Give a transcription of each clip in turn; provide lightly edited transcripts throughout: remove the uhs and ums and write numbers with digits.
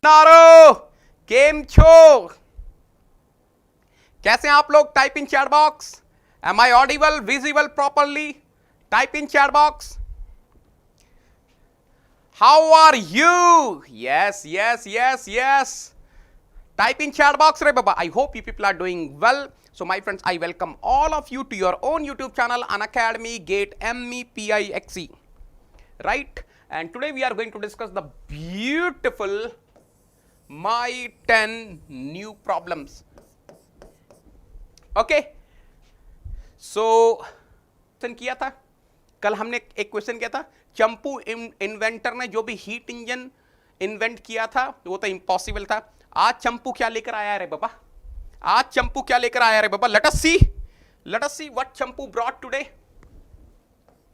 नारो केम छो, कैसे हैं आप लोग? Type in chat box. Am I audible, visible properly? Type in chat box. How are you? Yes yes yes yes, type in chat box re baba. I hope you people are doing well. So my friends, I welcome all of you to your own YouTube channel, Unacademy Gate MEPIXE, right? And today we are going to discuss the beautiful my 10 new problems. Okay, so question किया था कल, हमने एक question किया था, चंपू inventor ने जो भी हीट इंजन इन्वेंट किया था वो तो इम्पॉसिबल था। आज चंपू क्या लेकर आया रे बाबा? आज चंपू क्या लेकर आया रे बाबा? Let us see what Champu brought today.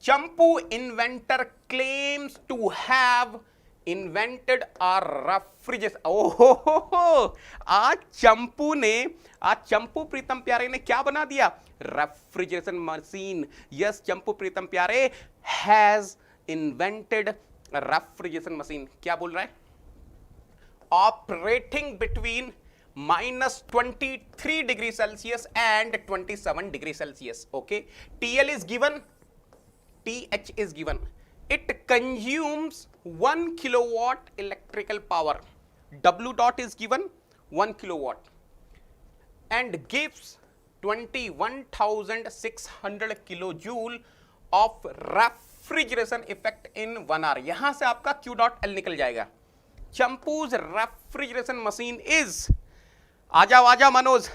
Champu inventor claims to have invented a refrigerator. ओहो, आज चंपू प्रीतम प्यारे ने क्या बना दिया? Refrigeration machine. Yes, Champu Pritam Pyare has invented refrigeration machine. क्या बोल रहा है? Operating between -23 degree Celsius and 27 degree Celsius. Okay, TL is given, TH is given. It consumes 1 kilowatt electrical power. W dot is given 1 kilowatt and gives 21,600 kilojoule of refrigeration effect in 1 hour. यहां से आपका Q dot L निकल जाएगा। चंपूज refrigeration machine is, आजा मनोज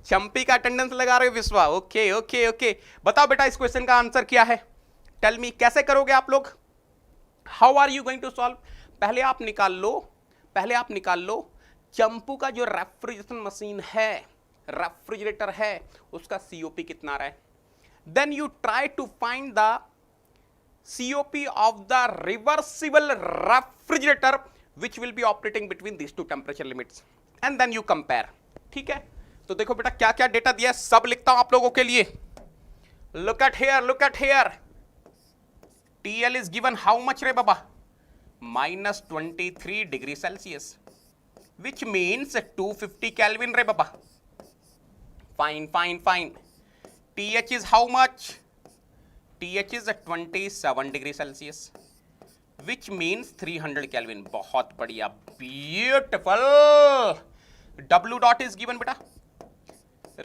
चंपी का attendance लगा रहे हो विश्वा। ओके ओके ओके, बताओ बेटा इस क्वेश्चन का आंसर क्या है? टेल मी, कैसे करोगे आप लोग? How are you going to solve? पहले आप निकाल लो चंपू का जो रेफ्रिजरेशन मशीन है, रेफ्रिजरेटर है, उसका सीओपी कितना आ रहा है। Then you try to find the COP of the reversible refrigerator which will be operating between these two temperature limits and then you compare. ठीक है, तो देखो बेटा क्या क्या डेटा दिया है, सब लिखता हूं आप लोगों के लिए। look at here, TL is given how much रे बाबा? -23 degree Celsius, which means 250 Kelvin रे बाबा। fine. TH is how much? TH is 27 degree Celsius, which means 300 Kelvin. बहुत बढ़िया, beautiful. W dot is given बेटा,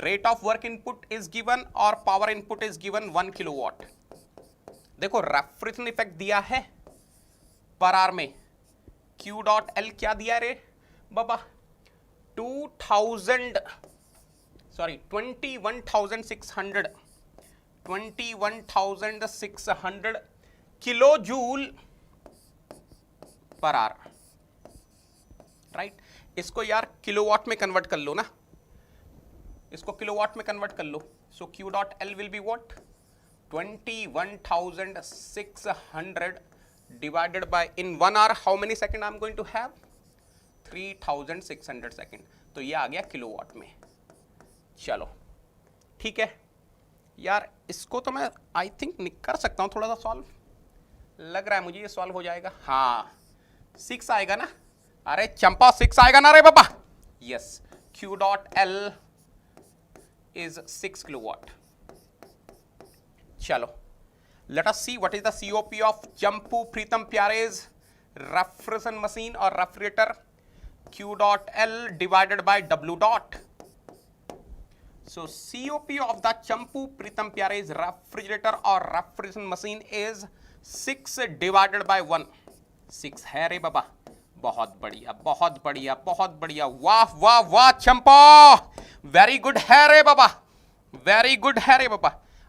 rate of work input is given और power input is given 1 kilowatt. देखो refrigeration effect दिया है per hour में। Q dot L क्या दिया रे बाबा? 21,600 kilo joule per hour, right? इसको यार किलोवाट में कन्वर्ट कर लो ना, इसको किलोवाट में कन्वर्ट कर लो। So Q dot L will be what? 21,600 divided by in 1 hour how many second I am going to have? 3,600 second. तो ये आ गया किलोवाट में। चलो ठीक है यार, इसको तो मैं आई थिंक कर सकता हूं थोड़ा सा सॉल्व, लग रहा है मुझे ये सॉल्व हो जाएगा। हाँ 6 आएगा ना? अरे चंपा 6 आएगा ना रे बाबा? Yes, Q dot L is 6 kilowatt. चलो let us see what is the COP of Champu Pritam Pyare's refrigeration machine और refrigerator. Q dot L divided by W dot. So COP of the Champu Pritam Pyare's refrigerator or refrigeration machine is 6 divided by 1. 6 है रे बाबा। बहुत बढ़िया, वाह चंपा, very good है रे बाबा।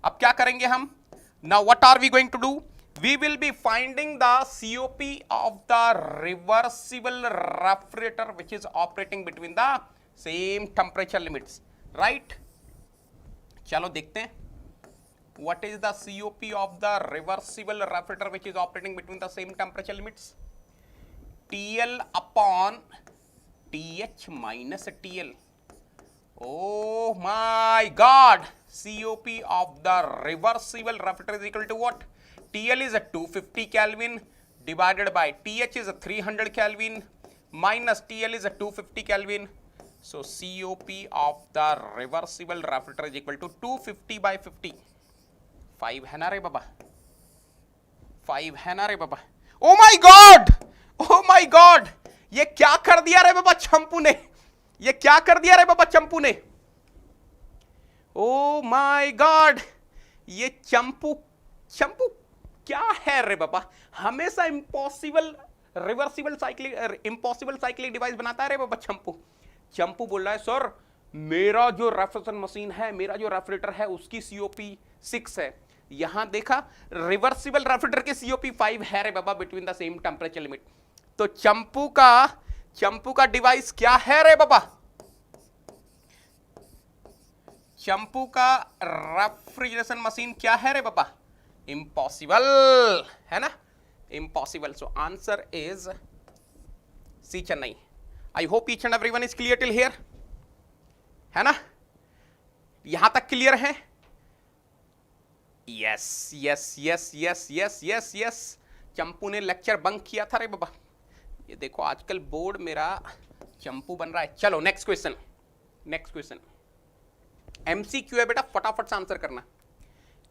अब क्या करेंगे हम? Now what are we going to do? We will be finding the COP of the reversible refrigerator which is operating between the same temperature limits, right? चलो देखते हैं what is the COP of the reversible refrigerator which is operating between the same temperature limits. TL upon TH minus TL. Oh my God, COP of the reversible refrigerator is equal to what? TL is a 250 Kelvin, divided by TH is a 300 Kelvin minus TL is a 250 Kelvin. So COP of the reversible refrigerator is equal to 250 by 50. 5 है ना रे बाबा, 5 है ना रे बाबा. Oh my God, oh my God, ये क्या कर दिया रे बाबा चंपू ने, ये क्या कर दिया रे बाबा चंपू ने. ओ माय गॉड, ये चंपू चंपू क्या है रे बाबा, हमेशा impossible reversible cyclic impossible cyclic device बनाता है रे बाबा चंपू. चंपू बोल रहा है सर मेरा जो रेफ्रिजरेशन मशीन है, मेरा जो रेफ्रिजरेटर है उसकी COP 6 है. यहां देखा रिवर्सिबल रेफ्रिजरेटर की COP 5 है रे बाबा between the same temperature limit. तो चंपू का डिवाइस क्या है रे बाबा, चंपू का रेफ्रिजरेशन मशीन क्या है रे बाबा, इम्पॉसिबल है ना, impossible. So answer is C Chennai. I hope each and everyone is clear till here, है ना, यहां तक क्लियर है. Yes yes yes yes yes yes yes. Champu ने लेक्चर बंक किया था रे बाबा. ये देखो आजकल बोर्ड मेरा चंपू बन रहा है. चलो next question, next question MCQ है बेटा, फटाफट से आंसर करना.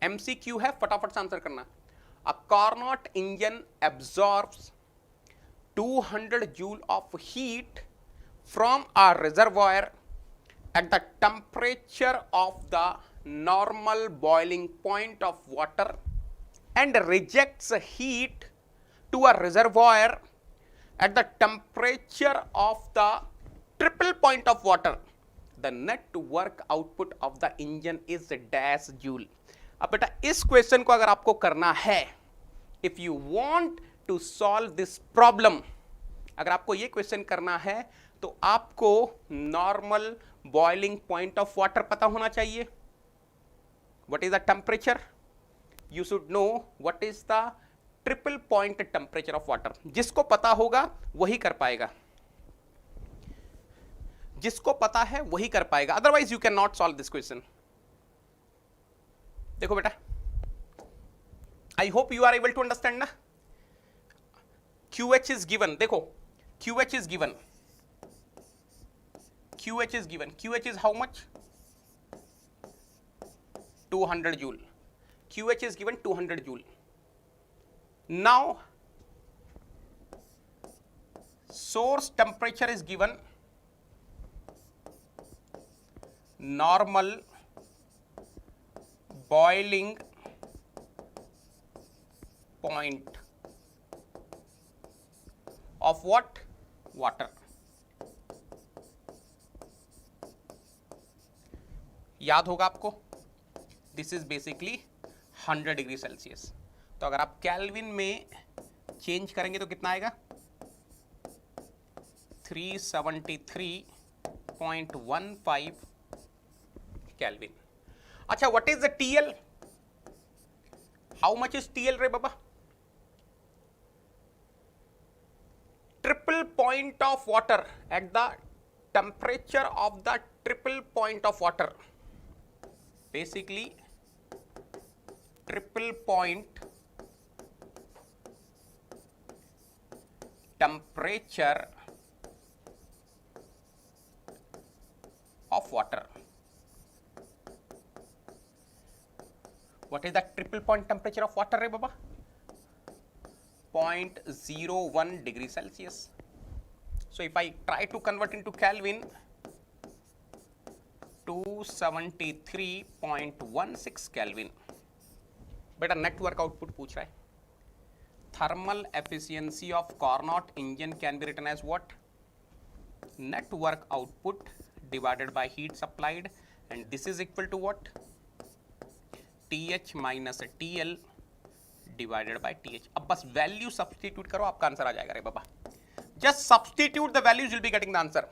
MCQ है, फटाफट से आंसर करना. A Carnot engine absorbs 200 joule of heat from a reservoir at the temperature of the normal boiling point of water and rejects heat to a reservoir at the temperature of the triple point of water. The net work output of the engine is dash joule. अब बेटा इस question को अगर आपको करना है, if you want to solve this problem, अगर आपको ये क्वेश्चन करना है तो आपको normal boiling point of water पता होना चाहिए. What is the temperature, you should know what is the triple point temperature of water. जिसको पता होगा वही कर पाएगा, जिसको पता है वही कर पाएगा, otherwise you can not solve this question. देखो बेटा, I hope you are able to understand ना. QH इज गिवन, देखो QH is given, QH is given, QH is how much, 200 joule. QH is given 200 joule. Now source temperature is given, normal boiling point of what, water. याद होगा आपको, this is basically 100 degree Celsius. तो अगर आप kelvin में change करेंगे तो कितना आएगा, 373.15 केल्विन. अच्छा, what is the TL, how much is TL रे बाबा, triple point of water at the temperature of the triple point of water, basically triple point temperature of water. What is the triple point temperature of water रे बाबा, 0.01 degree Celsius. So if I try to convert into Kelvin, 273.16 Kelvin. बेटा network output पूछ रहा है. Thermal efficiency of Carnot engine can be written as what, network output divided by heat supplied, and this is equal to what, TH minus TL divided by TH. अब बस value substitute करो, आपका answer आ जाएगा रे बाबा. Just substitute the values, will be getting the answer.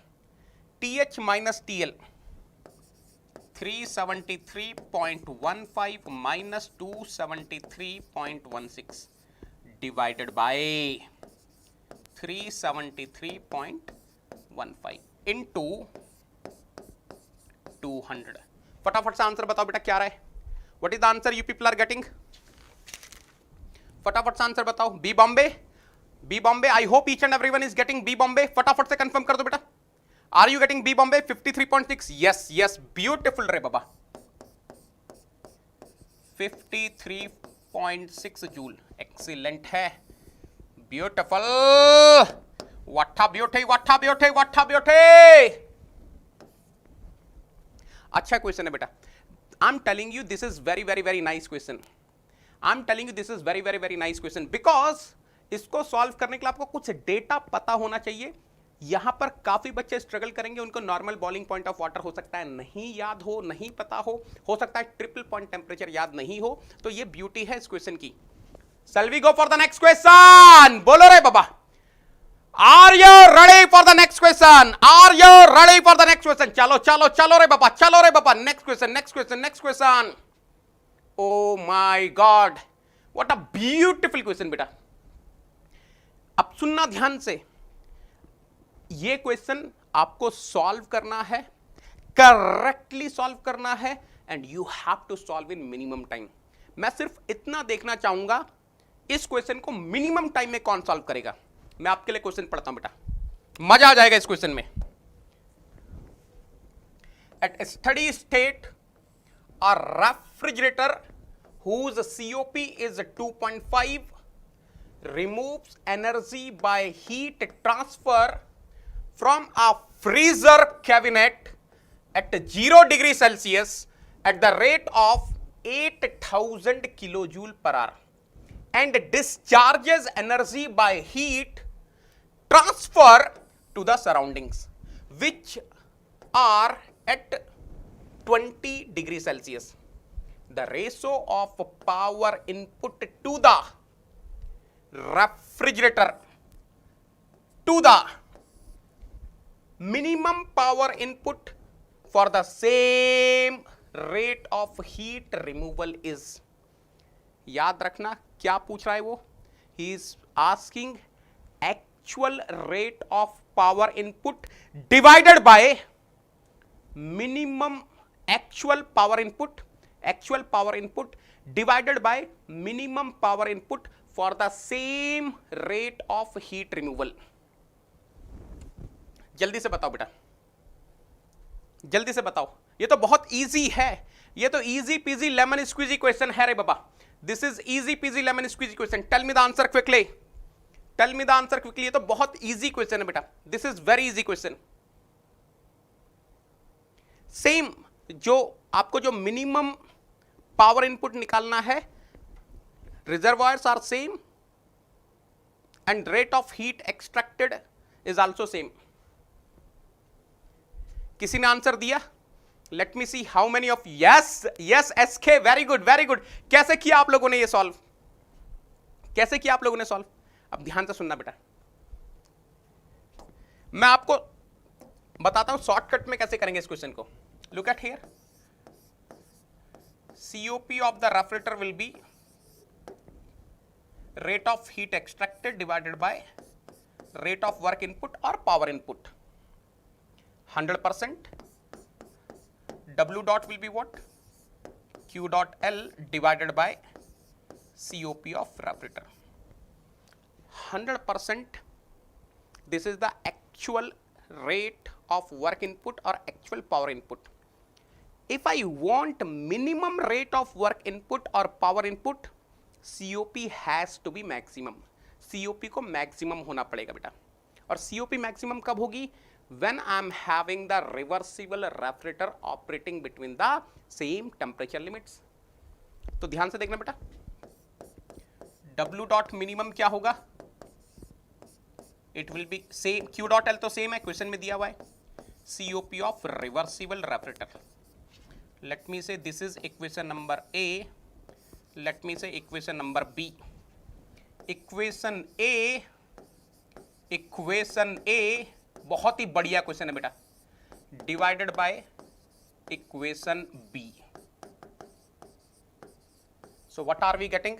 TH minus TL, 373.15 minus 273.16 divided by 373.15 into 200. फटाफट से आंसर बताओ बेटा क्या रहा है. What is the answer you people are getting, फटाफट से आंसर बताओ. B Bombay, B Bombay, I hope each and everyone is getting B Bombay. फटाफट से कंफर्म कर दो बेटा. Are you getting B Bombay? 53.6. Yes yes, beautiful रे बाबा. 53.6 जूल, एक्सीलेंट है, beautiful. What a beauty, what a beauty, what a beauty. अच्छा क्वेश्चन है बेटा. I am telling you this is very very very nice question. I am telling you this is very very very nice question because इसको solve करने के लिए आपको कुछ data पता होना चाहिए. यहां पर काफी बच्चे स्ट्रगल करेंगे, उनको normal boiling point of water हो सकता है नहीं याद हो, नहीं पता हो सकता है ट्रिपल पॉइंट टेम्परेचर याद नहीं हो. तो ये ब्यूटी है इस क्वेश्चन की. Shall we go for the next question? बोलो रे बाबा. Are you ready for the next question? Are you ready for the next question? चलो चलो चलो रे बाबा, चलो रे बाबा. Next question, next question, next question. Oh my God, what a beautiful question बेटा. अब सुनना ध्यान से. ये क्वेश्चन आपको सॉल्व करना है, करेक्टली सॉल्व करना है, and you have to solve in minimum time. मैं सिर्फ इतना देखना चाहूंगा इस क्वेश्चन को मिनिमम टाइम में कौन सॉल्व करेगा. मैं आपके लिए क्वेश्चन पढ़ता हूं बेटा, मजा आ जाएगा इस क्वेश्चन में. At study state a refrigerator whose COP is 2.5 removes energy by heat transfer from a freezer cabinet at 0 degree Celsius at the rate of 8000 kilojoule per hour and discharges energy by heat transfer to the surroundings which are at 20 degree Celsius. The ratio of power input to the refrigerator to the minimum power input for the same rate of heat removal is. याद रखना क्या पूछ रहा है वो. He is asking actual rate of power input divided by minimum actual power input divided by minimum power input for the same rate of heat removal. जल्दी से बताओ बेटा, जल्दी से बताओ. ये तो बहुत इजी है, ये तो easy peasy lemon squeezy question है रे बाबा. This is easy peasy lemon squeezy question. Tell me the answer quickly, tell me the answer quickly. ये तो बहुत इजी क्वेश्चन है बेटा, this is very easy question. Same जो आपको जो मिनिमम पावर इनपुट निकालना है, reservoirs are same and rate of heat extracted is also same. किसी ने आंसर दिया? Let me see how many of. Yes yes SK, very good very good. कैसे किया आप लोगों ने ये सॉल्व, कैसे किया आप लोगों ने सॉल्व? अब ध्यान से सुनना बेटा, मैं आपको बताता हूं शॉर्टकट में कैसे करेंगे इस क्वेश्चन को. Look at here. COP of the refrigerator will be rate of heat extracted divided by rate of work input or power input. 100%. W dot will be what? Q dot L divided by COP of refrigerator. 100%. This is the actual rate of work input or actual power input. If I want minimum rate of work input or power input, COP has to be maximum. COP को maximum होना पड़ेगा बेटा. और COP maximum कब होगी? When I am having the reversible refrigerator operating between the same temperature limits. तो ध्यान से देखना बेटा. W dot minimum क्या होगा? It will be same. Q dot L तो same है, क्वेश्चन में दिया हुआ है. COP of reversible refrigerator. Let me say this is equation number A. Let me say equation number B. Equation A बहुत ही बढ़िया क्वेश्चन है बेटा. Divided by equation B. So what are we getting?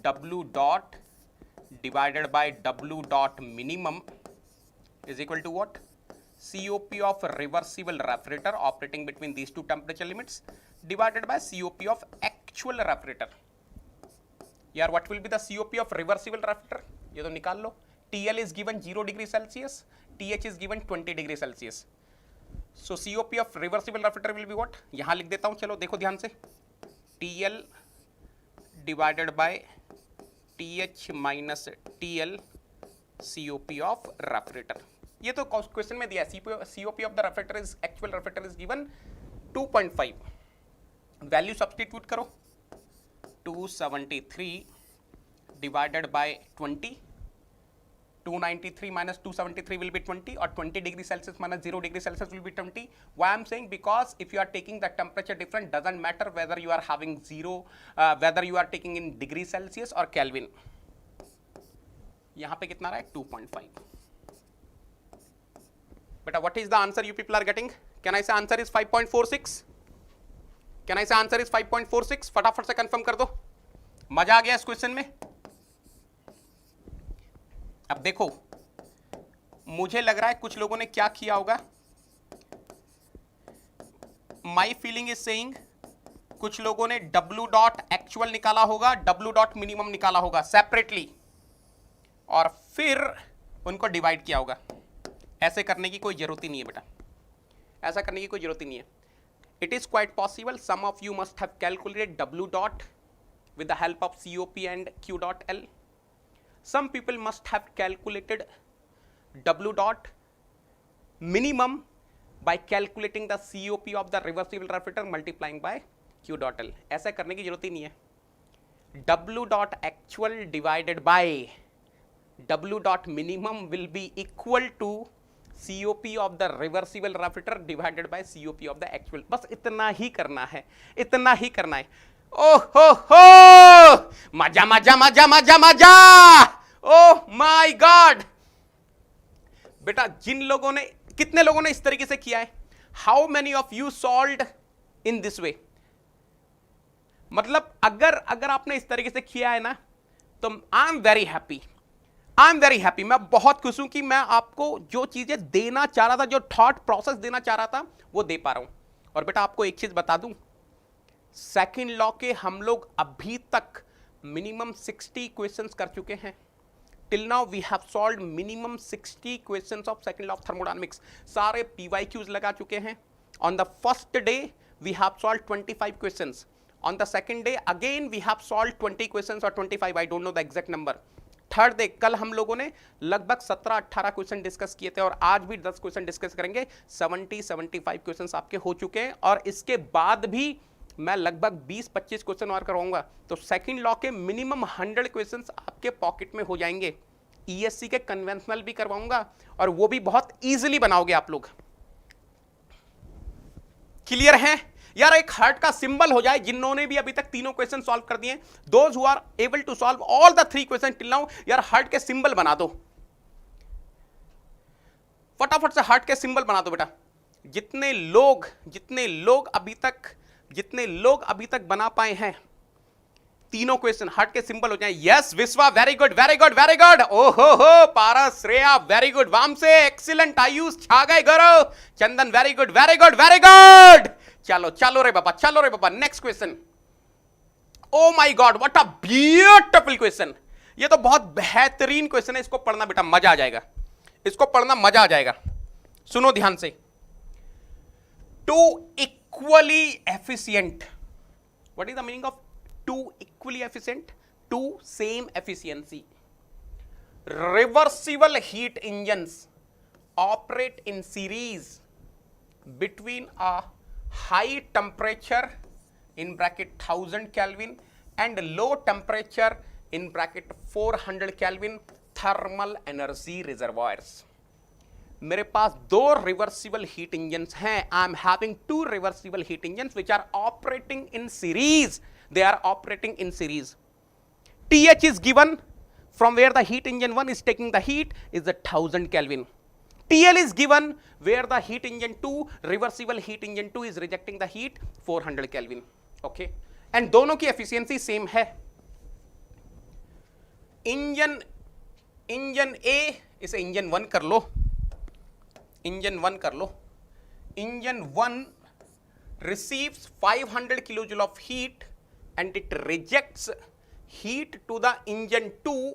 W dot divided by W dot minimum is equal to what? COP of reversible refrigerator operating between these two temperature limits divided by COP of actual refrigerator. Here what will be the COP of reversible refrigerator? ये तो निकाल लो। TL is given 0 degree Celsius, TH is given 20 degree Celsius. So COP of reversible refrigerator will be what, यहां लिख देता हूं, चलो देखो ध्यान से, TL divided by TH minus TL COP of refrigerator. ये तो क्वेश्चन में दिया है, COP of the refrigerator is actual refrigerator is given 2.5, value substitute करो, 273 divided by 20, 293 minus 273 will be 20, or 20 degree Celsius minus 0 degree Celsius will be 20. Why I'm saying? Because if you are taking the temperature difference, doesn't matter whether you are having 0, whether you are taking in degree Celsius or Kelvin. यहाँ पे कितना रहा है 2.5. But what is the answer you people are getting? Can I say answer is 5.46? Can I say answer is 5.46? फटाफट से confirm कर दो, मजा आ गया इस क्वेश्चन में। अब देखो, मुझे लग रहा है कुछ लोगों ने क्या किया होगा, माई फीलिंग इज सेइंग कुछ लोगों ने W डॉट एक्चुअल निकाला होगा, W डॉट मिनिमम निकाला होगा सेपरेटली, और फिर उनको डिवाइड किया होगा। ऐसे करने की कोई जरूरत ही नहीं है बेटा, ऐसा करने की कोई जरूरत ही नहीं है। It is quite possible some of you must have calculated W dot with the help of COP and Q dot L. Some people must have calculated W dot minimum by calculating the COP of the reversible refrigerator multiplying by Q dot L. ऐसा करने की जरूरत ही नहीं है। W dot actual divided by W dot minimum will be equal to COP of the reversible refrigerator divided by COP of the actual. बस इतना ही करना है, इतना ही करना है। ओह हो, मजा मजा मजा मजा मजा, ओह माय गॉड। बेटा जिन लोगों ने, कितने लोगों ने इस तरीके से किया है, how many of you solved in this way? मतलब अगर आपने इस तरीके से किया है ना, तो I am very happy, I am very happy. मैं बहुत खुश हूं कि मैं आपको जो चीजें देना चाह रहा था, जो थॉट प्रोसेस देना चाह रहा था, वो दे पा रहा हूं। और बेटा आपको एक चीज बता दूं, सेकंड लॉ के हम लोग अभी तक मिनिमम 60 क्वेश्चंस कर चुके हैं। Till now we have solved minimum 60 questions of second law of thermodynamics. सारे PYQs लगा चुके हैं। On the first day we have solved 25 questions, on the second day again we have solved 20 questions और 25, I don't know the exact number. Third day कल हम लोगों ने लगभग 17-18 क्वेश्चन डिस्कस किए थे, और आज भी 10 क्वेश्चन डिस्कस करेंगे। 70-75 क्वेश्चंस आपके हो चुके हैं, और इसके बाद भी मैं लगभग 20-25 क्वेश्चन और करवाऊंगा। तो सेकंड लॉ के मिनिमम 100 क्वेश्चंस आपके पॉकेट में हो जाएंगे। ESC के कन्वेंशनल भी करवाऊंगा, और वो भी बहुत इजीली बनाओगे आप लोग। क्लियर है यार? एक हार्ट का सिंबल हो जाए जिन्होंने भी अभी तक तीनों क्वेश्चन सॉल्व कर दिए, those who are able to solve all the 3 question till now, यार हार्ट के सिंबल बना दो, फटाफट से हार्ट के सिंबल बना दो बेटा। जितने लोग अभी तक बना पाए हैं तीनों क्वेश्चन, हार्ट के सिंबल हो जाए। Yes Vishwa, very good very good very good. ओहो हो, Paras, Shreya very good, Vamsi excellent, Ayush छा गए, Gaurav, Chandan very good very good very good. चलो चलो रे बाबा, चलो रे बाबा, next question. Oh my God, what a beautiful question. ये तो बहुत बेहतरीन क्वेश्चन है, इसको पढ़ना बेटा मजा आ जाएगा, इसको पढ़ना मजा आ जाएगा। सुनो ध्यान से। Two equally efficient, what is the meaning of two equally efficient? Two same efficiency reversible heat engines operate in series between a high temperature in bracket 1000 Kelvin and low temperature in bracket 400 Kelvin thermal energy reservoirs. मेरे पास 2 reversible heat engines हैं। I am having 2 reversible heat engines which are operating in series, they are operating in series. TH is given from where the heat engine 1 is taking the heat is the 1000 Kelvin. TL is given where the heat engine 2, reversible heat engine 2 is rejecting the heat 400 Kelvin. Okay, and दोनों की efficiency same है। Engine A, इसे engine 1 कर लो, engine 1 कर लो। Engine 1 receives 500 kilojoule of heat and it rejects heat to the engine 2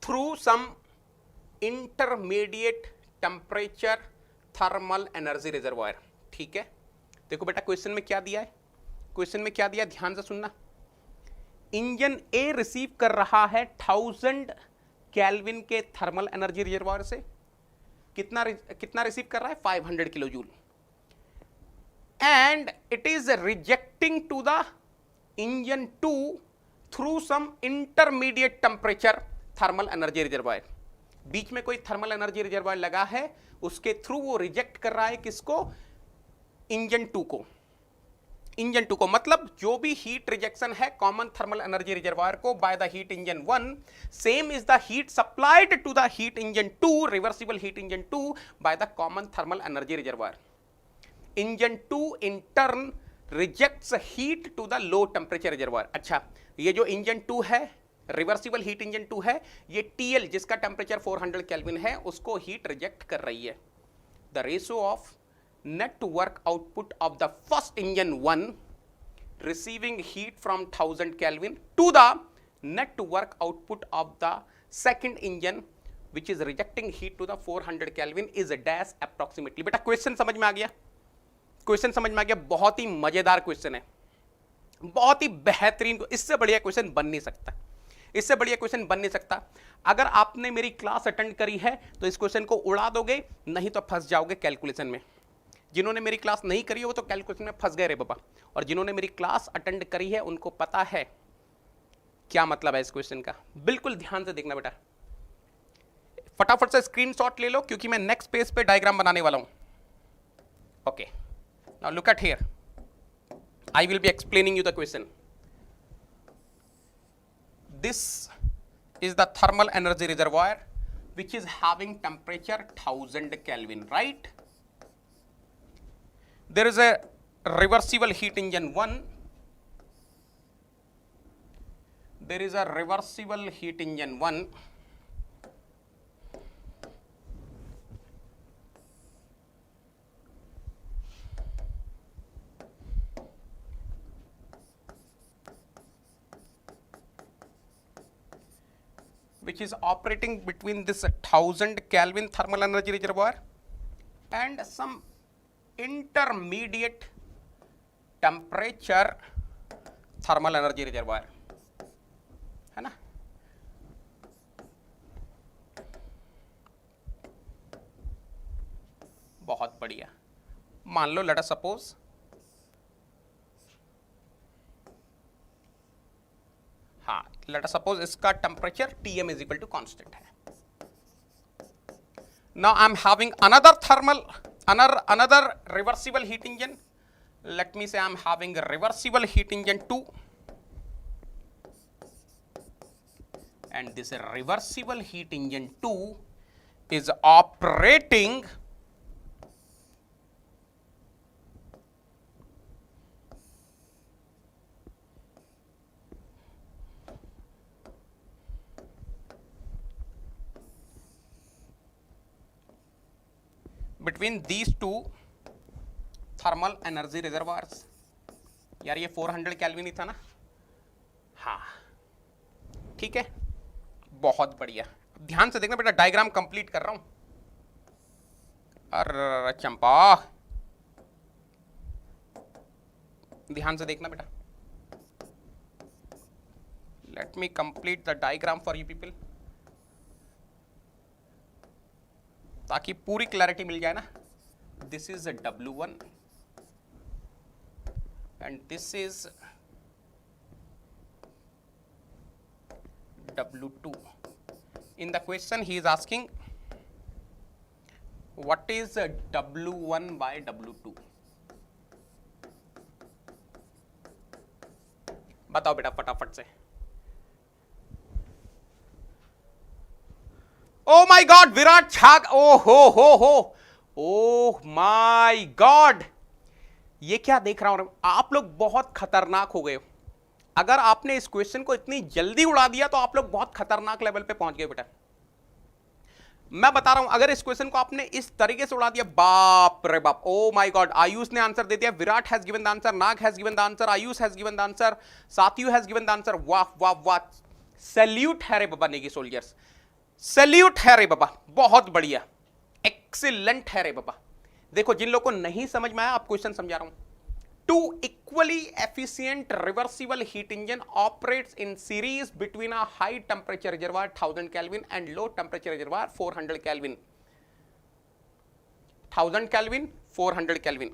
through some intermediate temperature thermal energy reservoir. ठीक है, देखो बेटा क्वेश्चन में क्या दिया है, क्वेश्चन में क्या दिया, ध्यान से सुनना। इंजन ए रिसीव कर रहा है 1000 केल्विन के थर्मल एनर्जी रिजर्वायर से, कितना रिसीव कर रहा है, 500 kilo joule, and it is rejecting to the engine 2 through some intermediate temperature thermal energy reservoir. बीच में कोई थर्मल एनर्जी रिजर्वायर लगा है, उसके थ्रू वो रिजेक्ट कर रहा है किसको, इंजन 2 को। इंजन 2 को मतलब जो भी हीट रिजेक्शन है कॉमन थर्मल एनर्जी रिजर्वायर को by the heat engine 1, same is the heat supplied to the heat engine 2, reversible heat engine 2 by the common thermal energy reservoir. Engine 2 in turn rejects heat to the low temperature reservoir. अच्छा, ये जो engine 2 है, reversible heat engine 2 है, ये TL जिसका temperature 400 kelvin है उसको heat reject कर रही है। The ratio of net work output of the first engine 1 receiving heat from 1000 kelvin to the net work output of the second engine which is rejecting heat to the 400 kelvin is dash approximately. बेटा question समझ में आ गया, question समझ में आ गया, बहुत ही मजेदार क्वेश्चन है, बहुत ही बेहतरीन, इससे बढ़िया क्वेश्चन बन नहीं सकता, इससे बढ़िया क्वेश्चन बन नहीं सकता। अगर आपने मेरी क्लास अटेंड करी है तो इस क्वेश्चन को उड़ा दोगे, नहीं तो फंस जाओगे कैलकुलेशन में। जिन्होंने मेरी क्लास नहीं करी है वो तो कैलकुलेशन में फंस गए रे बाबा, और जिन्होंने मेरी क्लास अटेंड करी है उनको पता है क्या मतलब है इस क्वेश्चन का। बिल्कुल ध्यान से देखना बेटा, फटाफट से स्क्रीनशॉट ले लो क्योंकि मैं नेक्स्ट पेज पे डायग्राम बनाने वाला हूं। Okay, now look at here, I will be explaining you the question. This is the thermal energy reservoir which is having temperature 1000 Kelvin, right? There is a reversible heat engine 1. There is a reversible heat engine 1. Which is operating between this 1000 Kelvin thermal energy reservoir and some intermediate temperature thermal energy reservoir, है ना। बहुत बढ़िया, मान लो let us suppose let us suppose इसका temperature Tm is equal to constant है। Now I am having another reversible heat engine. Let me say I am having a reversible heat engine 2, and this reversible heat engine 2 is operating between these two thermal energy reservoirs। यार ये 400 kelvin ही था ना, हाँ ठीक है, बहुत बढ़िया। ध्यान से देखना बेटा, डायग्राम कंप्लीट कर रहा हूं। अरे चंपा, ध्यान से देखना बेटा, let me complete the diagram for you people, ताकि पूरी क्लैरिटी मिल जाए ना। This is W1 and this is W2। In the question he is asking what is W1 by W2। बताओ बेटा फटाफट से। ओ माई गॉड, विराट छाग, ओ हो, ओह माई गॉड, ये क्या देख रहा हूं। आप लोग बहुत खतरनाक हो गए हो। अगर आपने इस क्वेश्चन को इतनी जल्दी उड़ा दिया तो आप लोग बहुत खतरनाक लेवल पे पहुंच गए बेटा। मैं बता रहा हूं, अगर इस क्वेश्चन को आपने इस तरीके से उड़ा दिया, बाप रे बाप, ओ माय गॉड। आयुष ने आंसर दे दिया, Virat has given the answer, Nag has given the answer, Ayush has given the answer, Sathyu has given the answer. वाह वाह वाह, सैल्यूट है रे बाबा नेगी सोल्जर्स। सैल्यूट है रे बाबा, बहुत बढ़िया, एक्सीलेंट है रे बाबा। देखो जिन लोगों को नहीं समझ में आया, आप क्वेश्चन समझा रहा हूं। Two equally efficient reversible heat engine operates in series between a high temperature reservoir 1000 Kelvin and low temperature reservoir 400 Kelvin. 1000 Kelvin, 400 Kelvin.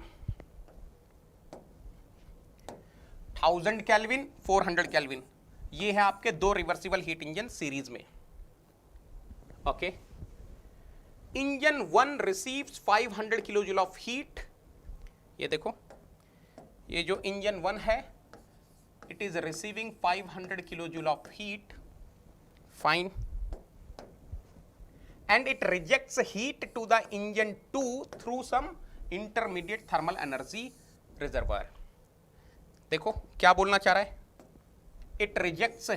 1000 Kelvin, 400 Kelvin. ये है आपके दो रिवर्सिबल हीट इंजन सीरीज में। Okay, engine 1 receives 500 kilo joule of heat. ये देखो, ये जो engine 1 है, it is receiving 500 kilo joule of heat, fine, and it rejects heat to the engine 2 through some intermediate thermal energy reservoir. देखो क्या बोलना चाह रहा है, इट रिजेक्ट्स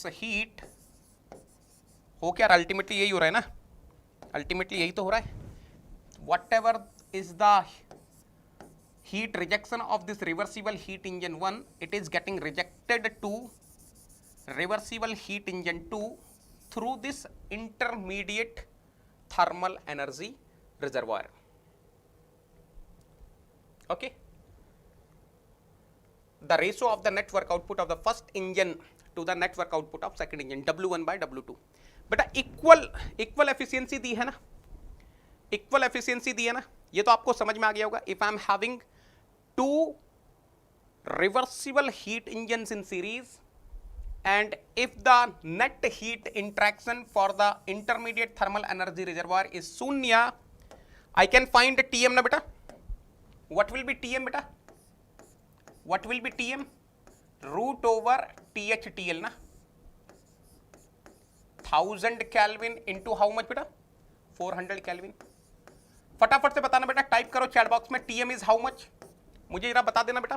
हीट, हो क्या, अल्टीमेटली यही हो रहा है ना, अल्टीमेटली यही तो हो रहा है। Whatever is the heat rejection of this reversible heat engine 1, it is getting rejected to reversible heat engine 2 through this intermediate thermal energy reservoir. Okay, the ratio of the net work output of the first engine to the net work output of second engine, W1 by W2। बेटा equal efficiency दी है ना, equal efficiency दी है ना, ये तो आपको समझ में आ गया होगा। If I am having two reversible heat engines in series and if the net heat interaction for the intermediate thermal energy reservoir is शून्य, आई कैन फाइंड टीएम ना बेटा। व्हाट विल बी टीएम बेटा, what will be TM, root over TH TL ना, 1000 kelvin into how much बेटा, 400 kelvin. फटाफट से बताना बेटा, टाइप करो चैट बॉक्स में टीएम इज हाउ मच, मुझे जरा बता देना बेटा,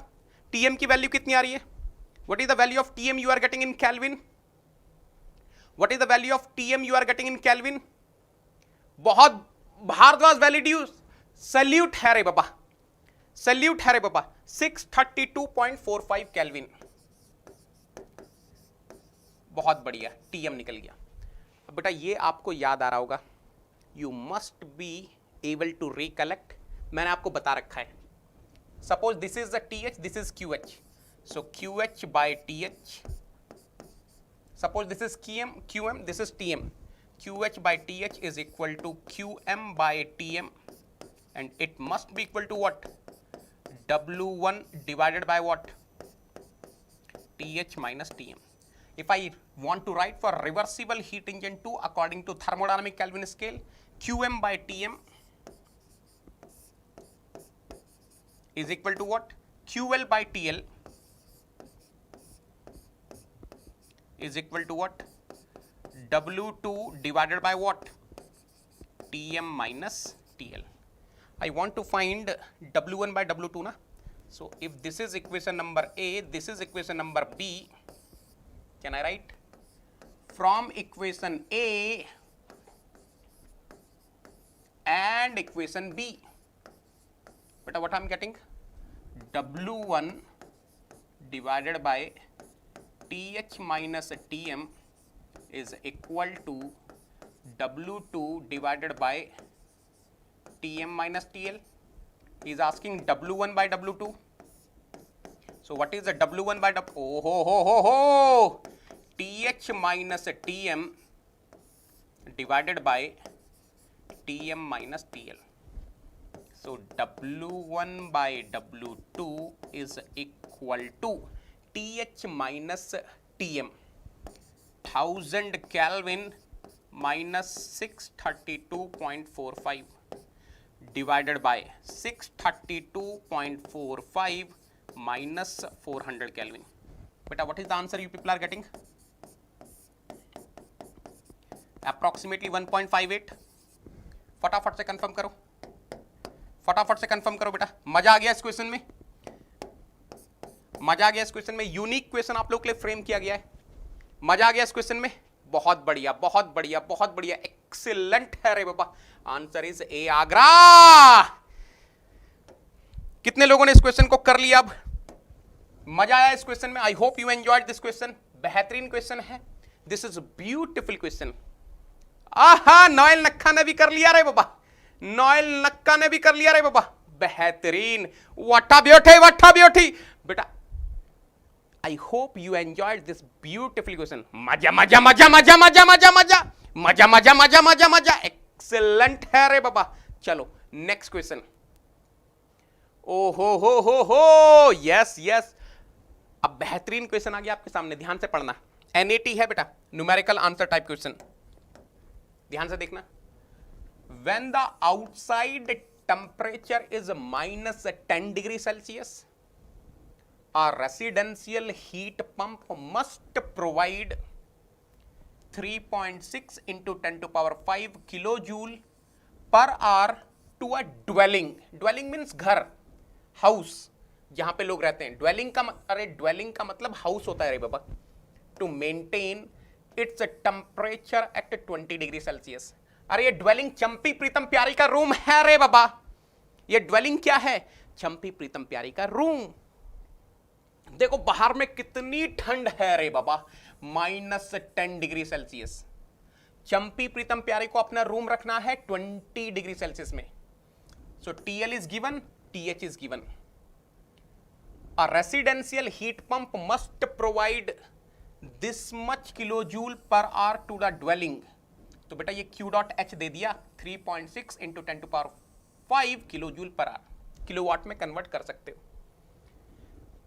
टीएम की वैल्यू कितनी आ रही है। What is the value of TM you are getting in kelvin, what is the value of TM you are getting in kelvin. बहुत भारद्वाज वैलिड्यूज, सैल्यूट है रे बाबा, सैल्यूट है रे बाबा, 632.45 केल्विन, बहुत बढ़िया, टीएम निकल गया। अब बेटा ये आपको याद आ रहा होगा, you must be able to recollect, मैंने आपको बता रखा है। Suppose this is the TH, this is QH, so QH by TH, suppose this is QM, this is TM, QH by TH is equal to QM by TM, and it must be equal to what, W1 divided by what, TH minus TM. If I want to write for reversible heat engine 2 according to thermodynamic Kelvin scale, QM by TM is equal to what, QL by TL is equal to what, W2 divided by what, TM minus TL. I want to find W1 by W2 na, so if this is equation number A, this is equation number B, can I write from equation A and equation B, but what I'm getting, W1 divided by TH minus TM is equal to W2 divided by TM minus TL. He is asking W1 by W2. So what is the W1 by W? Oh, TH minus TM divided by TM minus TL. So W1 by W2 is equal to TH minus TM, 1000 Kelvin minus 632.45 divided by 632.45 minus 400 Kelvin. Beta, what is the answer you people are getting? Approximately 1.58. फटाफट से confirm करो, फटाफट से confirm करो बेटा। मजा आ गया इस क्वेश्चन में, मजा आ गया इस क्वेश्चन में, यूनिक क्वेश्चन आप लोग के लिए फ्रेम किया गया है, मजा आ गया इस क्वेश्चन में, बहुत बढ़िया, बहुत बढ़िया, बहुत बढ़िया, एक्सीलेंट है रे बाबा। Answer is A, Agra. कितने लोगों ने इस क्वेश्चन को कर लिया अब, मजा आया इस क्वेश्चन में। आई hope you enjoyed this question, बेहतरीन क्वेश्चन है, दिस इज ब्यूटिफुल क्वेश्चन। आहा, नोएल नक्का ने भी कर लिया रे बाबा, नोएल नक्का ने भी कर लिया रे बाबा, बेहतरीन, वट्ठा ब्यूटी बेटा। I hope you enjoyed this beautiful question. मजा मजा मजा मजा मजा मजा मजा मजा मजा मजा मजा मजा, एक्सेलेंट है रे बाबा। चलो नेक्स्ट क्वेश्चन। ओ हो, यस यस, अब बेहतरीन क्वेश्चन आ गया आपके सामने, ध्यान से पढ़ना। एनएटी है बेटा, न्यूमेरिकल आंसर टाइप क्वेश्चन, ध्यान से देखना। When the outside temperature is -10 degree Celsius, a residential heat pump must provide 3.6 into 10 to power 5 kilojoule per hour to a dwelling. Dwelling means घर, हाउस, जहां पे लोग रहते हैं। ड्वेलिंग का अरे ड्वेलिंग का मतलब हाउस होता है रे बाबा। To maintain its temperature at 20 degree Celsius. अरे ये ड्वेलिंग चंपी प्रीतम प्यारी का रूम है रे बाबा। ये ड्वेलिंग क्या है? चंपी प्रीतम प्यारी का रूम। देखो बाहर में कितनी ठंड है रे बाबा, -10 डिग्री सेल्सियस। चंपी प्रीतम प्यारे को अपना रूम रखना है 20 डिग्री सेल्सियस में। So TL is given, TH is given. A residential heat pump must provide this much kilojoule per hour to the dwelling. तो बेटा ये Q.H दे दिया, 3.6 into 10 to power 5 kilojoule per our, kilowatt में convert कर सकते हो।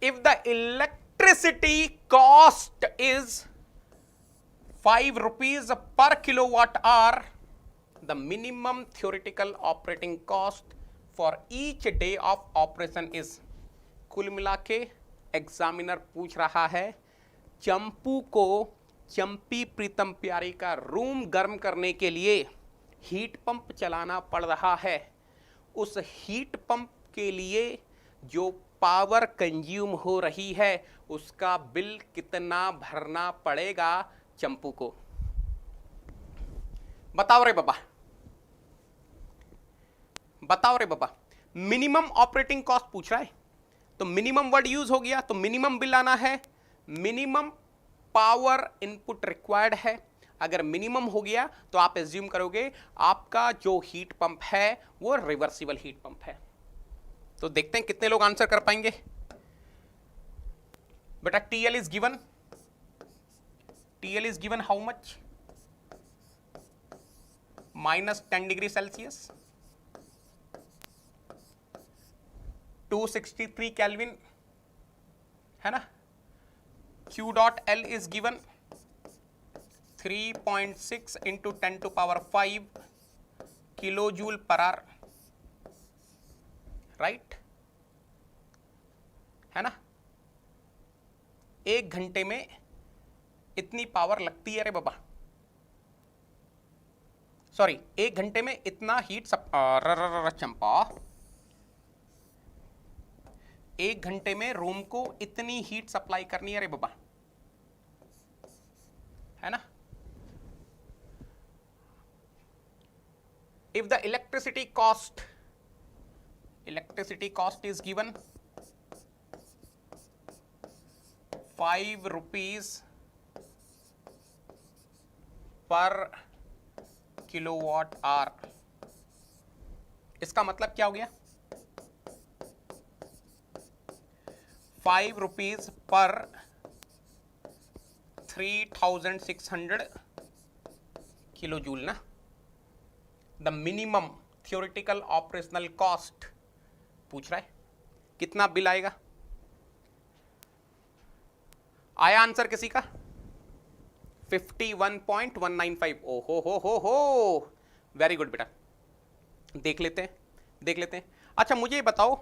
If the electricity cost is 5 rupees per kilowatt hour, the minimum theoretical operating cost for each day of operation is। कुल मिला के एग्जामिनर पूछ रहा है, चंपू को चंपी प्रीतम प्यारी का रूम गर्म करने के लिए हीट पंप चलाना पड़ रहा है। उस हीट पंप के लिए जो पावर कंज्यूम हो रही है उसका बिल कितना भरना पड़ेगा चंपू को? बताओ रे बाबा, बताओ रे बाबा। मिनिमम ऑपरेटिंग कॉस्ट पूछ रहा है, तो मिनिमम वर्ड यूज हो गया, तो मिनिमम बिल आना है। मिनिमम पावर इनपुट रिक्वायर्ड है। अगर मिनिमम हो गया तो आप एज्यूम करोगे आपका जो हीट पंप है वो रिवर्सिबल हीट पंप है। तो देखते हैं कितने लोग आंसर कर पाएंगे। बेटा TL is given, TL is given how much? -10 degree Celsius, 263 kelvin, है ना। Q.L is given 3.6 into 10 to power 5 kilojoule per our, right, है ना। 1 घंटे में इतनी पावर लगती है रे बाबा, सॉरी 1 घंटे में इतना हीट चंपा, 1 घंटे में रूम को इतनी हीट सप्लाई करनी है रे बाबा, है ना। If the electricity cost is given 5 rupees पर किलोवाट आवर। इसका मतलब क्या हो गया? 5 रुपीज पर 3600 किलो जूल ना। The minimum theoretical operational cost पूछ रहा है, कितना बिल आएगा? आया आंसर किसी का? 51.195। ओहो हो, वेरी गुड बेटा। देख लेते हैं। अच्छा मुझे ये बताओ,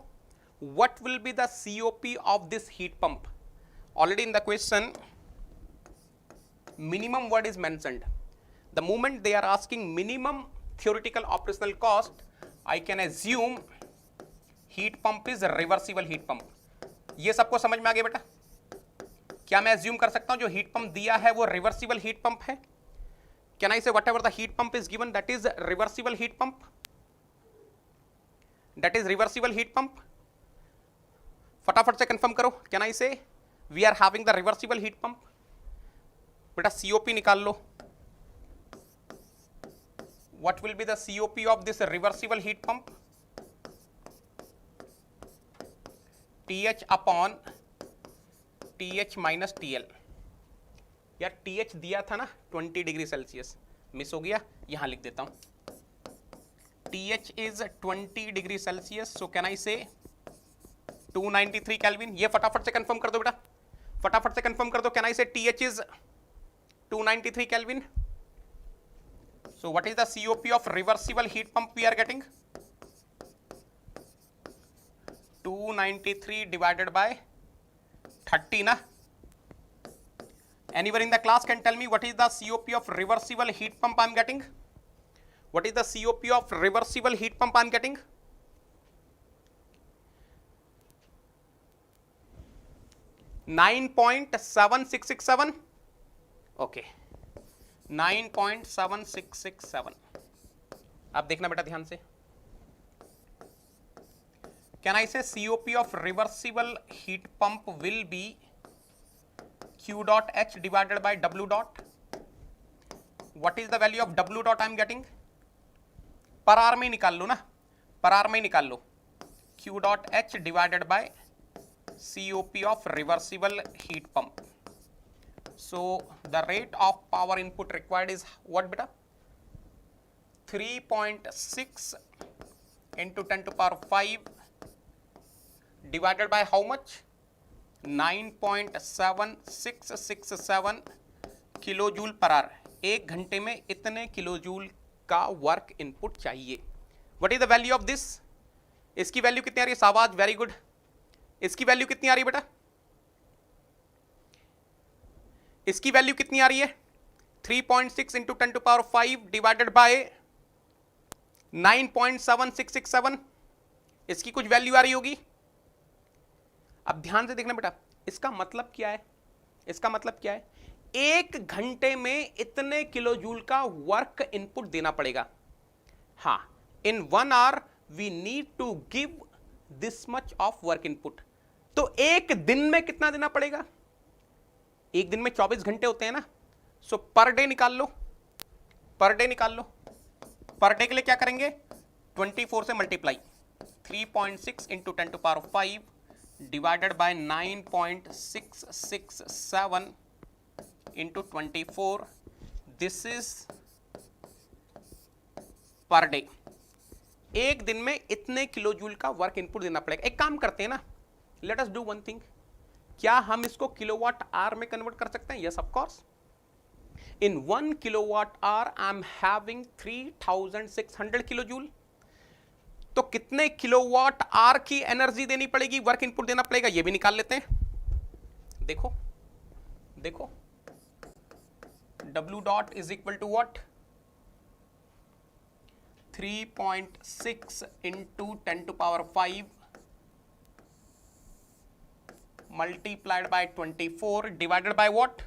what will be the COP of this heat pump? Already in the question minimum word is mentioned. The moment they are asking minimum theoretical operational cost, I can assume heat pump is a reversible heat pump. ये सबको समझ में आ गया बेटा? क्या मैं assume कर सकता हूं जो heat pump दिया है वो reversible heat pump है? Can I say whatever the heat pump is given, that is reversible heat pump? That is reversible heat pump? फटाफट से कंफर्म करो। Can I say we are having the reversible heat pump? बेटा COP निकाल लो. What will be the COP of this reversible heat pump? TH upon TH minus TL. यार TH दिया था ना 20 degree Celsius, miss हो गया, यहां लिख देता हूं. TH is 20 degree Celsius, so can I say 293 kelvin. ये फटाफट से कंफर्म कर दो बेटा, फटाफट से कंफर्म कर दो. कैन आई से TH is 293 kelvin. So what is the COP of reversible heat pump we are getting? 293 divided by 30 na. Anyone in the class can tell me what is the COP of reversible heat pump I am getting? What is the COP of reversible heat pump I am getting? $9.7667. Okay. 9.7667. अब देखना बेटा ध्यान से. Can I say COP of reversible heat pump will be Q dot H divided by W dot? What is the value of W dot I am getting? पर are में निकाल लो ना, पर आर में निकाल लो. Q dot H divided by COP of reversible heat pump. So the rate of power input required is what beta? 3.6 into 10 to power 5 divided by how much? 9.7667 kilo joule per hour. एक घंटे में इतने kilo joule का work input चाहिए. What is the value of this? इसकी value कितनी आ रही है? शाबाश, वेरी गुड. इसकी वैल्यू कितनी आ रही है बेटा? इसकी वैल्यू कितनी आ रही है? 3.6 into 10 to power 5 divided by 9.7667. इसकी कुछ वैल्यू आ रही होगी. अब ध्यान से देखना बेटा, इसका मतलब क्या है? इसका मतलब क्या है? एक घंटे में इतने किलो जूल का वर्क इनपुट देना पड़ेगा. हाँ, in 1 hour we need to give this much of work input. तो एक दिन में कितना देना पड़ेगा? एक दिन में 24 घंटे होते हैं ना. सो पर डे निकाल लो, पर डे निकाल लो. पर डे के लिए क्या करेंगे? 24 से multiply. 3.6 into 10 to power 5 divided by 9.667 into 24. This is per day. एक दिन में इतने किलो जूल का वर्क इनपुट देना पड़ेगा. एक काम करते हैं ना, let us do one thing. क्या हम इसको किलोवाट आवर में कन्वर्ट कर सकते हैं? Yes of course. In 1 kilowatt hour I am having 3600 kilo joule. तो कितने किलोवाट आवर की एनर्जी देनी पड़ेगी, वर्क इनपुट देना पड़ेगा, ये भी निकाल लेते हैं. देखो देखो, W dot is equal to what? 3.6 into 10 to power 5 multiplied by 24 divided by what?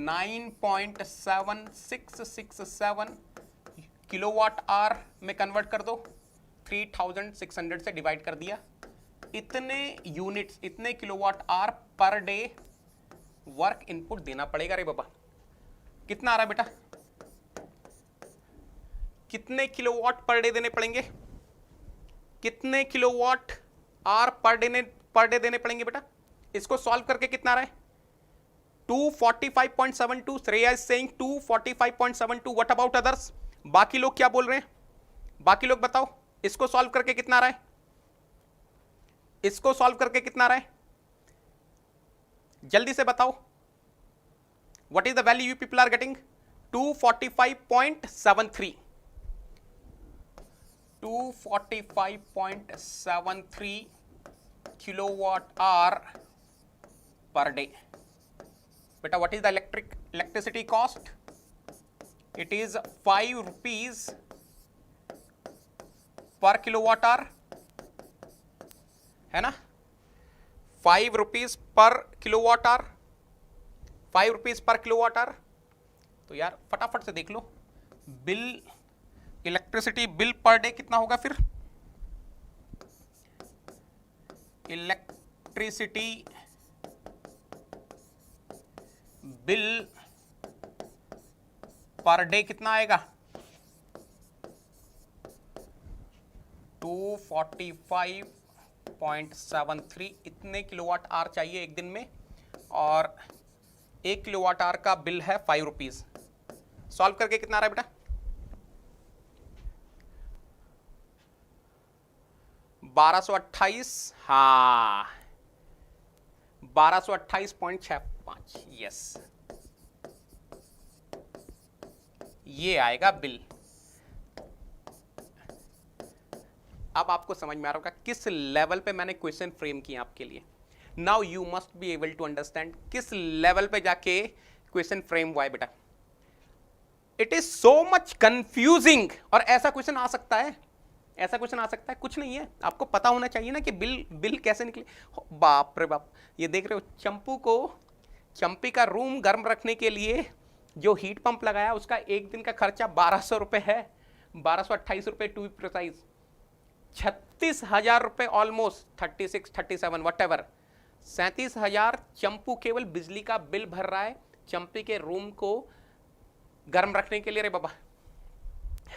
9.7667 kilowatt hour में कन्वर्ट कर दो. 3600 से डिवाइड कर दिया. इतने यूनिट्स, इतने kilowatt hour per day work input देना पड़ेगा. रे बाबा, कितना आ रहा है बेटा? कितने किलोवाट पर डे देने पड़ेंगे? कितने किलोवाट आवर पर डे देने पड़ेंगे बेटा? इसको सॉल्व करके कितना आ रहा है? 245.72. Shreya is saying 245.72. What about others? बाकी लोग क्या बोल रहे हैं? बाकी लोग बताओ, इसको सॉल्व करके कितना आ रहा है? इसको सॉल्व करके कितना आ रहा है? जल्दी से बताओ. What is the value you people are getting? 245.73. 245.73 kilowatt hour per day. Beta, what is the electricity cost? It is 5 rupees per kilowatt hour, है ना? 5 rupees per kilowatt hour. 5 rupees per kilowatt hour. तो यार फटाफट से देख लो, bill, electricity bill per day कितना होगा फिर? इलेक्ट्रिसिटी बिल पर डे कितना आएगा 245.73 इतने किलोवाट आवर चाहिए एक दिन में, और 1 किलोवाट आवर का बिल है 5 रुपीज। सॉल्व करके कितना आ रहा है बेटा 1228, हाँ 1228.65, यस ये आएगा बिल। अब आपको समझ में आ रहा होगा किस लेवल पे मैंने क्वेश्चन फ्रेम किया आपके लिए। Now you must be able to understand किस लेवल पे जाके क्वेश्चन फ्रेम हुआ है बेटा। It is so much confusing. और ऐसा क्वेश्चन आ सकता है, ऐसा क्वेश्चन आ सकता है, कुछ नहीं है, आपको पता होना चाहिए ना कि बिल कैसे निकले। बाप रे बाप, ये देख रहे हो चंपी का रूम गर्म रखने के लिए जो हीट पंप लगाया उसका एक दिन का खर्चा 1200 रुपए है, 1228 रुपए टू बी प्रिसाइज, 36,000 रुपए ऑलमोस्ट, 36 37 वट एवर, 37,000 चंपू केवल बिजली का बिल भर रहा है चंपी के रूम को गर्म रखने के लिए। रे बाबा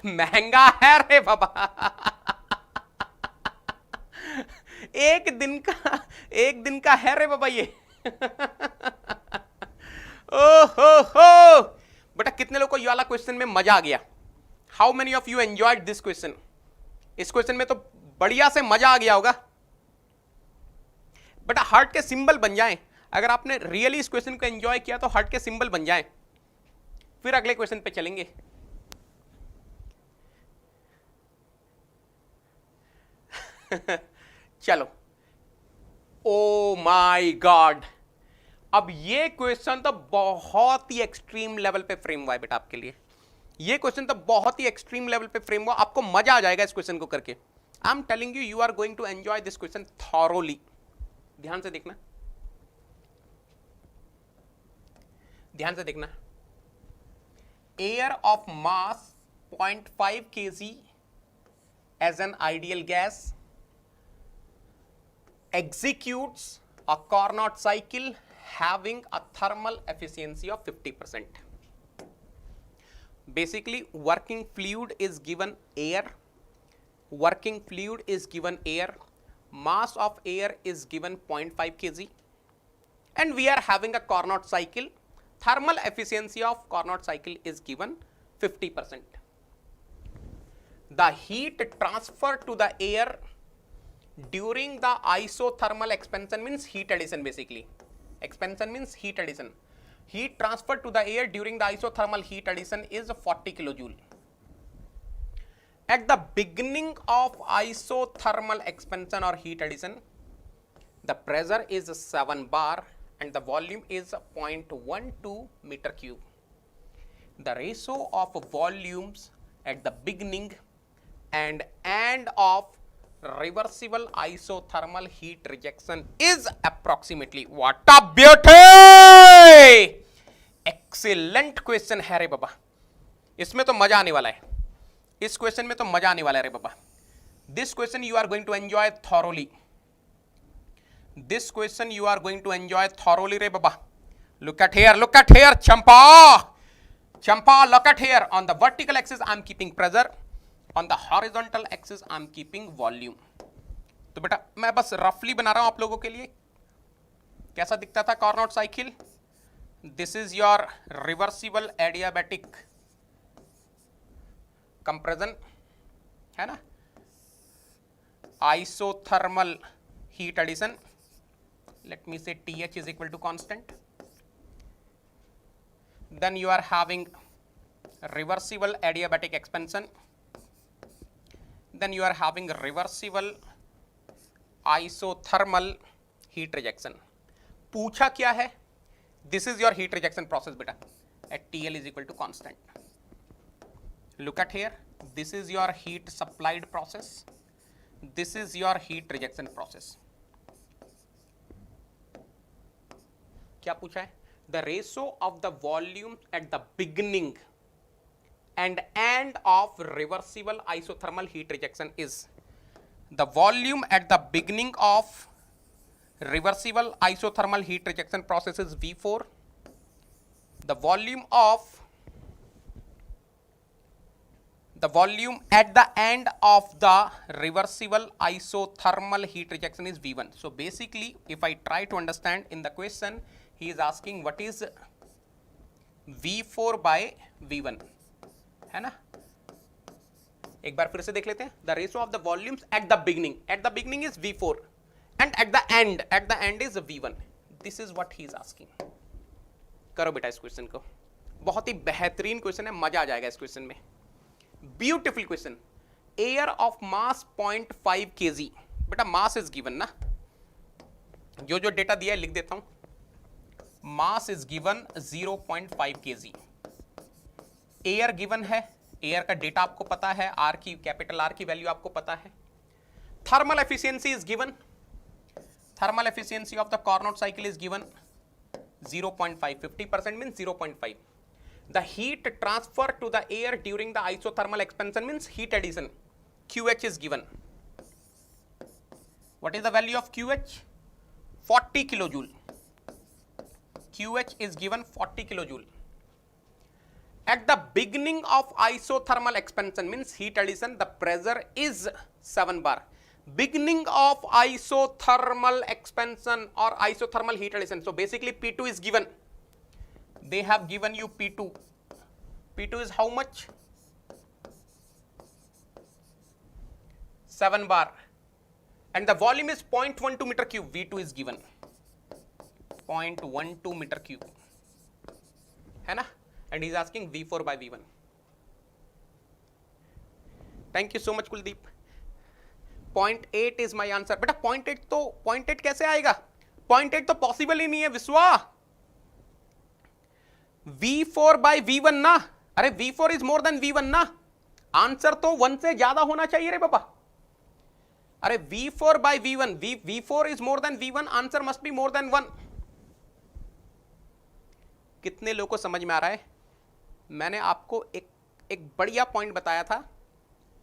महंगा है रे बाबा। एक दिन का है रे बाबा ये। ओहो बेटा, कितने लोगों को ये वाला क्वेश्चन में मजा आ गया? How many of you enjoyed this question? इस क्वेश्चन में तो बढ़िया से मजा आ गया होगा बेटा। हार्ट के सिंबल बन जाएं, अगर आपने रियली इस क्वेश्चन को एंजॉय किया तो हार्ट के सिंबल बन जाएं। फिर अगले क्वेश्चन पे चलेंगे। चलो, ओ माय गॉड, अब ये क्वेश्चन तो बहुत ही एक्सट्रीम लेवल पे फ्रेम हुआ है बेटा आपके लिए। ये क्वेश्चन तो बहुत ही एक्सट्रीम लेवल पे फ्रेम हुआ, आपको मजा आ जाएगा इस क्वेश्चन को करके। I am telling you, you are going to enjoy this question thoroughly. ध्यान से देखना, ध्यान से देखना। Air of mass 0.5 kg as an ideal gas executes a Carnot cycle having a thermal efficiency of 50%. Basically, working fluid is given air. Working fluid is given air. Mass of air is given 0.5 kg. And we are having a Carnot cycle. Thermal efficiency of Carnot cycle is given 50%. The heat transferred to the air during the isothermal expansion means heat addition basically. Expansion means heat addition. Heat transferred to the air during the isothermal heat addition is 40 kilojoule. At the beginning of isothermal expansion or heat addition, the pressure is 7 bar and the volume is 0.12 meter cube. The ratio of volumes at the beginning and end of reversible isothermal heat rejection is approximately. What a beauty! Excellent question है रे बाबा। इसमें तो मजा आने वाला है, इस question में तो मजा आने वाला है रे बाबा। This question you are going to enjoy thoroughly. This question you are going to enjoy thoroughly रे बाबा। Look at here, look at here, Champa, Champa, look at here. On the vertical axis I am keeping pressure, on the horizontal axis I am keeping volume. तो बेटा मैं बस रफली बना रहा हूं आप लोगों के लिए। कैसा दिखता था Carnot cycle? This is your reversible adiabatic compression, है ना, isothermal heat addition. Let me say TH is equal to constant. Then you are having reversible adiabatic expansion. Then you are having reversible isothermal heat rejection. पूछा क्या है? This is your heat rejection process beta at TL is equal to constant. Look at here. This is your heat supplied process. This is your heat rejection process. क्या पूछा है? The ratio of the volume at the beginning and end of reversible isothermal heat rejection is the volume at the beginning of reversible isothermal heat rejection process is V4. The volume of the volume at the end of the reversible isothermal heat rejection is V1. So basically if I try to understand in the question, he is asking what is V4 by V1, है ना. एक बार फिर से देख लेते हैं. The ratio of the volumes at the beginning is V4 and at the end is V1. This is what he is asking. करो बेटा इस क्वेश्चन को. बहुत ही बेहतरीन क्वेश्चन है, मजा आ जाएगा इस क्वेश्चन में. Beautiful question. Air of mass 0.5 kg. बेटा मास इज गिवन ना, जो जो डेटा दिया है लिख देता हूं. Mass is given 0.5 kg. Air given है, एयर का डेटा आपको पता है, आर की कैपिटल आर की वैल्यू आपको पता है. Thermal efficiency is given. Thermal efficiency of the Carnot cycle is given 0.5. 50% means 0.5. The heat transfer to the air during the isothermal expansion means heat addition. QH is given. What is the value of QH? 40 kilojoule. QH is given 40 kilojoule. At the beginning of isothermal expansion means heat addition, the pressure is 7 bar. Beginning of isothermal expansion or isothermal heat addition. So basically P2 is given. They have given you P2. P2 is how much? 7 bar. And the volume is 0.12 meter cube. V2 is given. 0.12 meter cube. है ना? And he is asking V4 by V1. Thank you so much Kuldeep. 0.8 is my answer. बेटा 0.8 कैसे आएगा? 0.8 तो possible ही नहीं है विश्वा. V4 by V1 ना. अरे V4 is more than V1 ना. आंसर तो 1 से ज्यादा होना चाहिए रे पापा. अरे V4 by V1, V4 is more than V1, answer must be more than 1. कितने लोगों को समझ में आ रहा है? मैंने आपको एक बढ़िया पॉइंट बताया था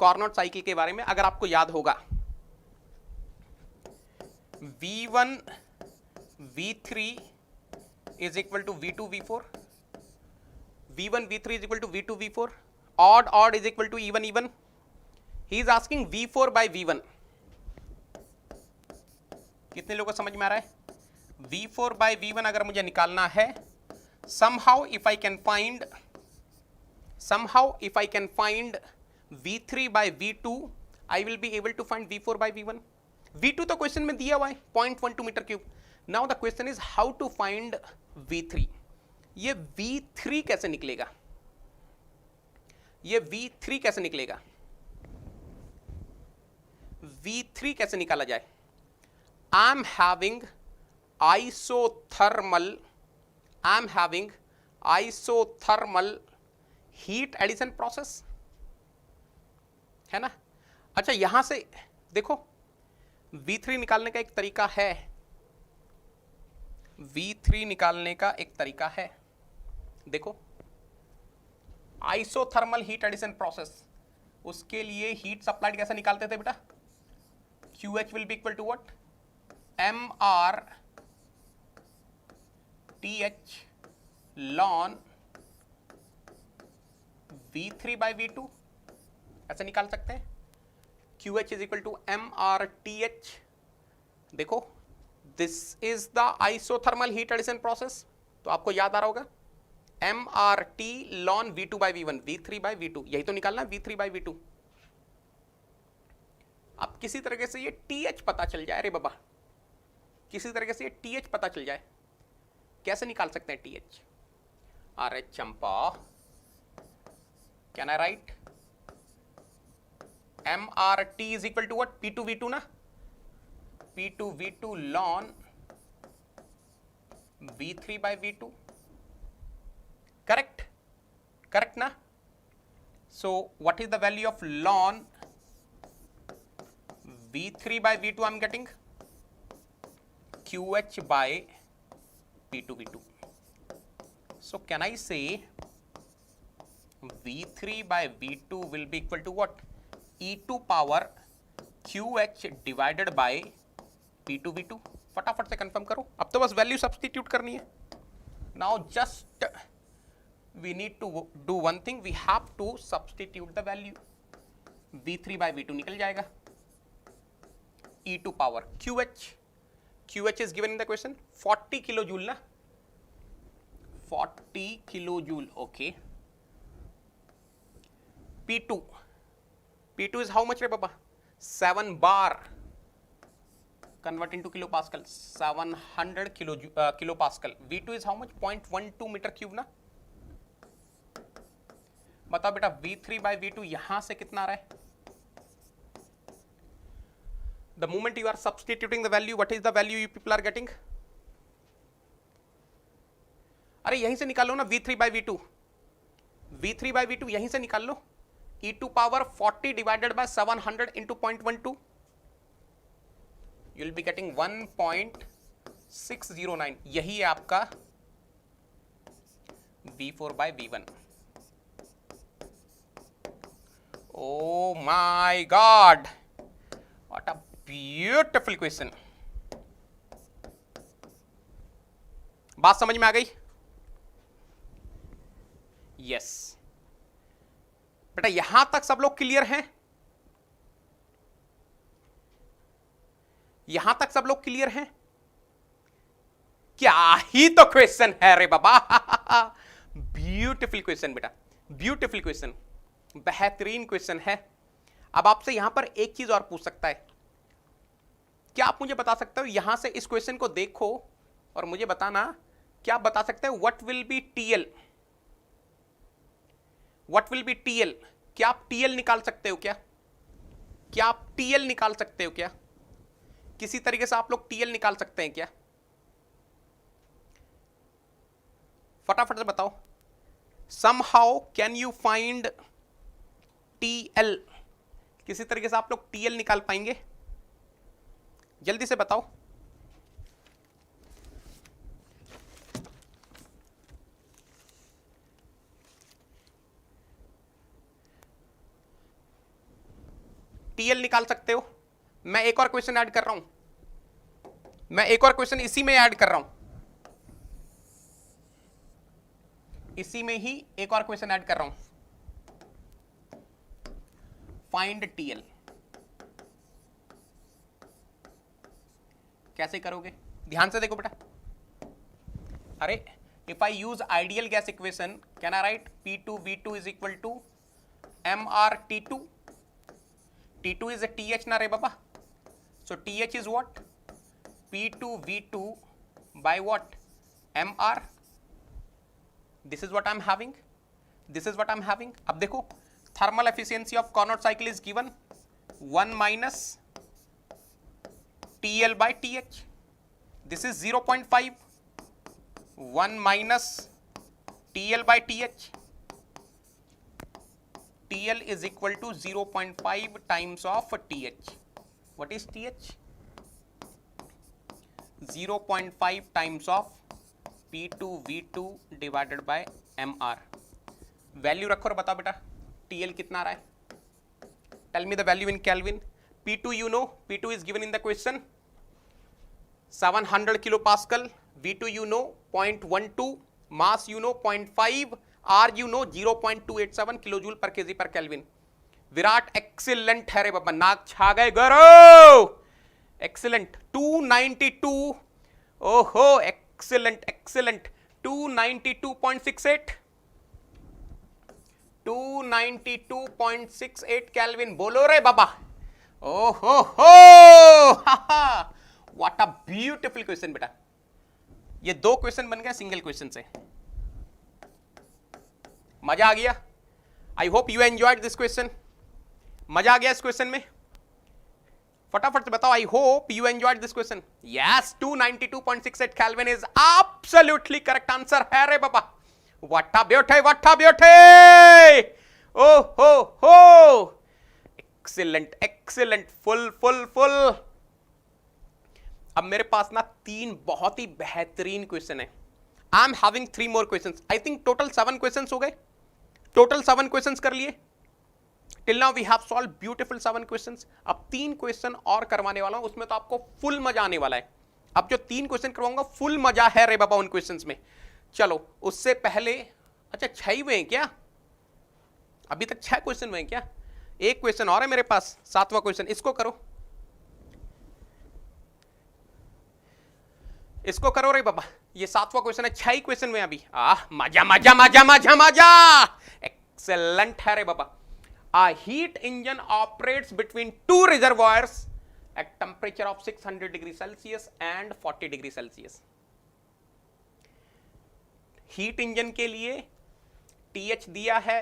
कार्नोट साइकिल के बारे में, अगर आपको याद होगा. V1 V3 is equal to V2 V4. V1 V3 is equal to V2 V4. Odd is equal to even. He is asking V4 by V1. कितने लोगों को समझ में आ रहा है? V4 by V1 अगर मुझे निकालना है, somehow if I can find V3 by V2, I will be able to find V4 by V1. V2 तो क्वेश्चन में दिया हुआ है 0.12 metre cube. Now the question is how to find V3. ये V3 कैसे निकलेगा? ये V3 कैसे निकलेगा? V3 कैसे निकाला जाए? I am having isothermal heat addition process, है ना. अच्छा यहां से देखो V3 निकालने का एक तरीका है. V3 निकालने का एक तरीका है. देखो आइसोथर्मल हीट एडिशन प्रोसेस, उसके लिए हीट सप्लाइड कैसे निकालते थे बेटा? QH will be equal to what? MR TH ln V3 by V2, ऐसे निकाल सकते हैं. QH is equal to MRTH. देखो this is the isothermal heat addition process, तो आपको याद आ रहा होगा MRT ln V2 by V1, V3 by V2, यही तो निकालना है V3 by V2. अब किसी तरीके से ये TH पता चल जाए रे बाबा, किसी तरीके से ये TH पता चल जाए. कैसे निकाल सकते हैं TH? अरे Champa, can I write MRT is equal to what? P2 V2 ना. P2 V2 ln V3 by V2. Correct ना. So what is the value of ln V3 by V2? I'm getting QH by P2 V2. So can I say V3 by V2 will be equal to what? E2 power QH divided by P2 V2. फटाफट से confirm करो. अब तो बस value substitute करनी है. Now just we need to do one thing, we have to substitute the value. V3 by V2 निकल जाएगा, e to power QH is given in the question 40 kilojoule ना, 40 kilojoule. Okay, P2 is how much रे पापा? 7 bar convert into kilopascal, 700 kilopascal. V2 is how much? 0.12 metre cube ना. बताओ बेटा V3 by V2 यहां से कितना आ रहा है? The moment you are substituting the value, what is the value you people are getting? अरे यहीं से निकालो ना, V3 by V2, V3 by V2 यहीं से निकाल लो. e to power 40 divided by 700 into 0.12, you will be getting 1.609. यही है आपका V4 by V1. Oh my God, what a beautiful question. बात समझ में आ गई? Yes. बेटा यहां तक सब लोग क्लियर हैं? यहां तक सब लोग क्लियर हैं? क्या ही तो क्वेश्चन है रे बाबा. ब्यूटीफुल क्वेश्चन बेटा, ब्यूटीफुल क्वेश्चन, बेहतरीन क्वेश्चन है. अब आपसे यहां पर एक चीज और पूछ सकता है. क्या आप मुझे बता सकते हो, यहां से इस क्वेश्चन को देखो और मुझे बताना, क्या आप बता सकते हो what will B TL? What will B TL? क्या आप टीएल निकाल सकते हो? क्या आप टीएल निकाल सकते हो? क्या किसी तरीके से आप लोग टीएल निकाल सकते हैं क्या? फटाफट से बताओ. Somehow can you find TL? किसी तरीके से आप लोग टीएल निकाल पाएंगे? जल्दी से बताओ. टीएल निकाल सकते हो? मैं एक और क्वेश्चन ऐड कर रहा हूं, मैं एक और क्वेश्चन इसी में ऐड कर रहा हूं, इसी में ही एक और क्वेश्चन ऐड कर रहा हूं. Find TL. कैसे करोगे? ध्यान से देखो बेटा. अरे if I use ideal gas equation, can I write P2V2 is equal to MrT2. T2 is a TH na re baba. So TH is what? P2V2 by what? MR. This is what I'm having. This is what I'm having. अब देखो, thermal efficiency of Carnot cycle is given 1 minus TL by TH. This is 0.5. 1 minus TL by TH. TL is equal to 0.5 times of TH. What is TH? 0.5 times of P2V2 divided by MR. Value रखो और बताओ बेटा TL कितना आ रहा है? Tell me the value in Kelvin. P2 you know, P2 is given in the question 700 kilopascal. V2 you know 0.12, mass you know 0.5, R you know 0.287 kilojoule पर KG पर केल्विन. विराट एक्सीलेंट है रे बाबा, नाक छा गए गौरव. एक्सीलेंट 292. ओहो एक्सीलेंट एक्सीलेंट. 292.68, 292.68 केल्विन. बोलो रे बाबा. ओहो हो, व्हाट अ ब्यूटीफुल क्वेश्चन बेटा. ये 2 क्वेश्चन बन गए सिंगल क्वेश्चन से. मजा आ गया? I hope you enjoyed this question. मजा आ गया इस क्वेश्चन में? फटाफट से बताओ. I hope you enjoyed this question. Yes, 292.68 kelvin is absolutely correct answer है रे बाबा. What a beauty, what a beauty. ओ हो, excellent excellent, full full full. अब मेरे पास ना 3 बहुत ही बेहतरीन क्वेश्चन है. I am having 3 more questions. I think total 7 questions हो गए. टोटल 7 क्वेश्चंस कर लिए. Till now we have solved beautiful 7 questions. अब 3 क्वेश्चन और करवाने वाला हूं, उसमें तो आपको फुल मजा आने वाला है. अब जो 3 क्वेश्चन करवाऊंगा फुल मजा है रे बाबा उन क्वेश्चंस में. चलो उससे पहले अच्छा 6 ही हुए हैं क्या? अभी तक 6 क्वेश्चन हुए हैं क्या? एक क्वेश्चन और है मेरे पास, 7वां क्वेश्चन, इसको करो, इसको करो रे बाबा। ये 7वां क्वेश्चन है, 6 ही क्वेश्चन हुए अभी। मजा मजा मजा मजा मजा, एक्सेलेंट है रे बाबा। A heat engine operates between two reservoirs at temperature of 600 degree Celsius and 40 degree Celsius. Heat engine के लिए TH दिया है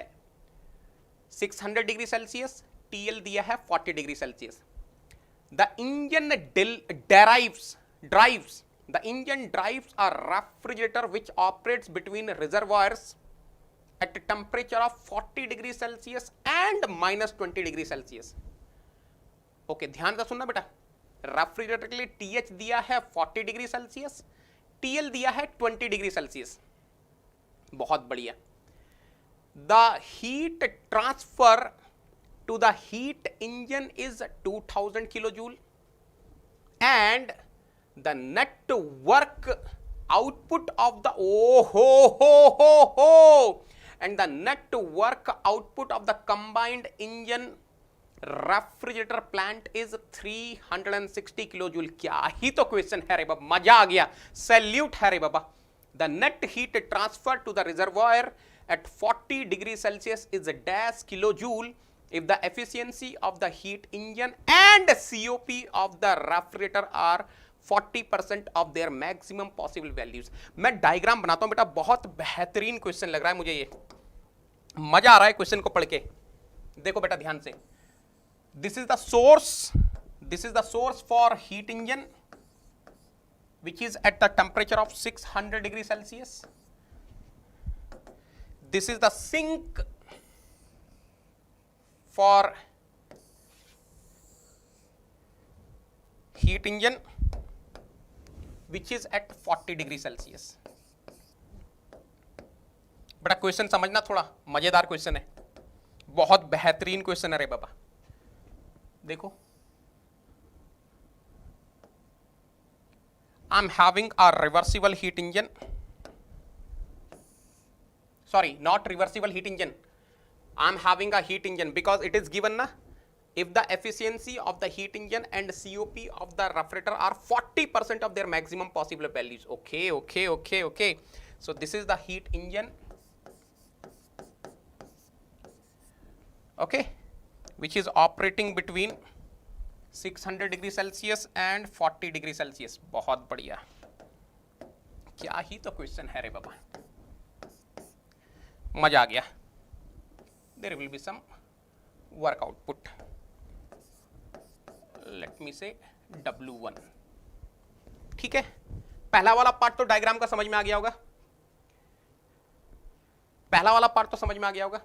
600 डिग्री सेल्सियस, TL दिया है 40 degree Celsius. The engine drives a refrigerator which operates between reservoirs at a temperature of 40 degree Celsius and -20 degree Celsius. Okay, ध्यान से सुनना बेटा, रेफ्रिजरेटर के लिए TH दिया है 40 डिग्री सेल्सियस, TL दिया है 20 डिग्री सेल्सियस। बहुत बढ़िया। The heat transfer to the heat engine is 2000 kilo joule and the net work output of the and the net work output of the combined engine refrigerator plant is 360 kilojoule। क्या ही तो question है रे बाबा, मजा आ गया, salute है रे बाबा। The net heat transfer to the reservoir at 40 degree Celsius is a dash kilojoule if the efficiency of the heat engine and COP of the refrigerator are 40% of their maximum possible values। मैं diagram बनाता हूं बेटा, बहुत बेहतरीन question लग रहा है मुझे, ये मजा आ रहा है क्वेश्चन को पढ़ के। देखो बेटा ध्यान से, this is the source for heat engine which is at the temperature of 600 degree Celsius. This is the sink for heat engine which is at 40 degree Celsius. बड़ा क्वेश्चन समझना, थोड़ा मजेदार क्वेश्चन है, बहुत बेहतरीन क्वेश्चन है रे बाबा। देखो, I'm having a reversible heat engine, sorry, not reversible heat engine, I'm having a heat engine because it is given na, if the efficiency of the heat engine and COP of the refrigerator are 40% of their maximum possible values. Okay. So this is the heat engine, okay, which is operating between 600 degree Celsius and 40 degree Celsius. बहुत बढ़िया, क्या ही तो question है रे बाबा, मजा आ गया। There will be some work output, let me say W1। ठीक है, पहला वाला पार्ट तो डायग्राम का समझ में आ गया होगा, पहला वाला पार्ट तो समझ में आ गया होगा।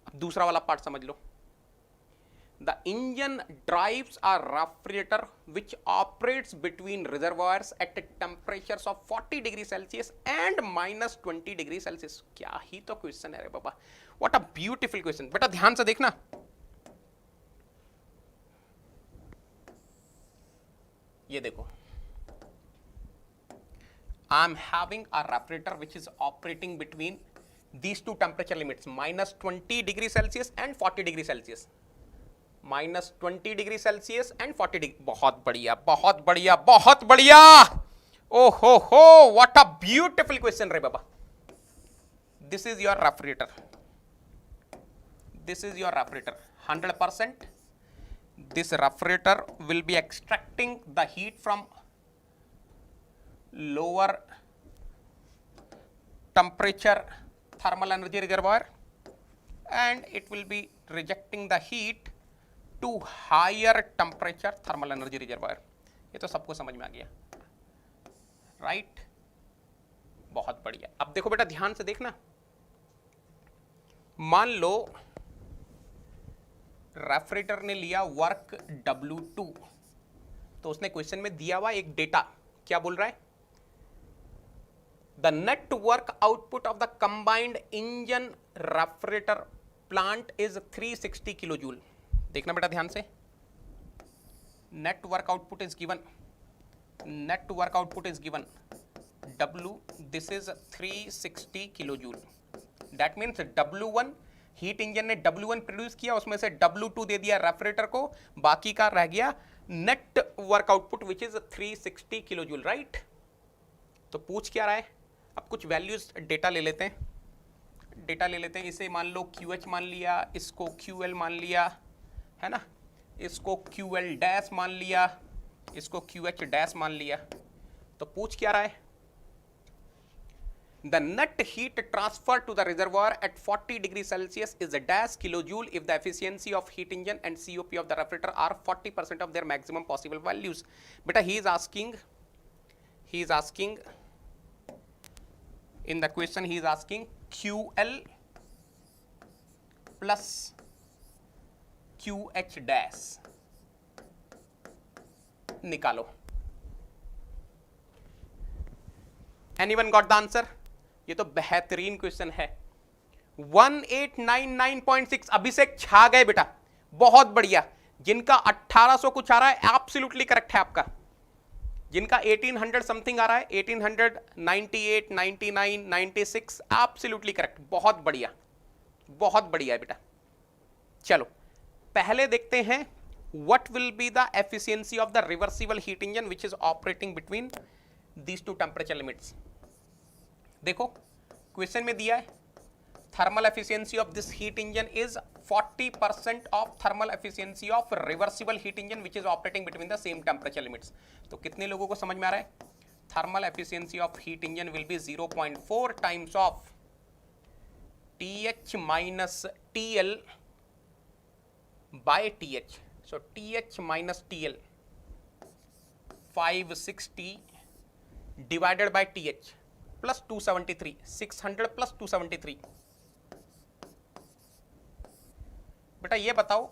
अब दूसरा वाला पार्ट समझ लो। The engine drives a refrigerator which operates between reservoirs at temperatures of 40 degree Celsius and -20 degree Celsius। क्या ही तो क्वेश्चन है रे बाबा, what a beautiful question। बेटा ध्यान से देखना, ये देखो, I am having a refrigerator which is operating between these two temperature limits, -20 degree Celsius and 40 degree Celsius। -20 degree Celsius and 40 degree. बहुत बढ़िया, बहुत बढ़िया, बहुत बढ़िया। ओ हो, व्हाट अ ब्यूटीफुल क्वेश्चन रे बाबा। This is your refrigerator, this is your refrigerator 100%। This refrigerator will be extracting the heat from lower temperature thermal energy reservoir and it will be rejecting the heat to higher temperature thermal energy reservoir। ये तो सबको समझ में आ गया, right? बहुत बढ़िया। अब देखो बेटा ध्यान से देखना, मान लो रेफ्रिजरेटर ने लिया वर्क W2, तो उसने क्वेश्चन में दिया हुआ एक डेटा, क्या बोल रहा है? The net work output of the combined engine refrigerator plant is 360 kilojoule। देखना बेटा ध्यान से, net work output is given, W, this is 360 kilojoule। That means W1 heat engine ने W1 प्रोड्यूस किया, उसमें से W2 दे दिया रेफ्रिजरेटर को, बाकी का रह गया net work output which is 360 kilo joule, right. तो पूछ क्या रहा है, अब कुछ वैल्यूज डेटा ले लेते हैं, डेटा ले लेते हैं। इसे मान लो QH मान लिया, इसको QL मान लिया, है ना, इसको QL डैश मान लिया, इसको QH डैश मान लिया। तो पूछ क्या रहा है, the net heat transfer to the reservoir at 40 degrees Celsius is a dash kilojoule if the efficiency of heat engine and COP of the refrigerator are 40% of their maximum possible values. Beta, he is asking in the question, he is asking QL plus QH dash निकालो। Anyone got the answer? ये तो बेहतरीन question है। 1899.6, अभिषेक छा गए बेटा, बहुत बढ़िया। जिनका 1800 कुछ आ रहा है एब्सोल्युटली करेक्ट है आपका, जिनका 1800 समथिंग आ रहा है, 1898, 99, 96, एब्सोल्युटली करेक्ट, बहुत बढ़िया, बहुत बढ़िया है बेटा। चलो पहले देखते हैं what will be the efficiency of the reversible heat engine which is operating between these two temperature limits. देखो क्वेश्चन में दिया है thermal efficiency of this heat engine is 40% of thermal efficiency of reversible heat engine which is operating between the same temperature limits. तो कितने लोगों को समझ में आ रहा है, thermal efficiency of heat engine will be 0.4 times of TH minus TL by TH। So TH minus TL 560 divided by TH plus 273, 600 plus 273। बेटा ये बताओ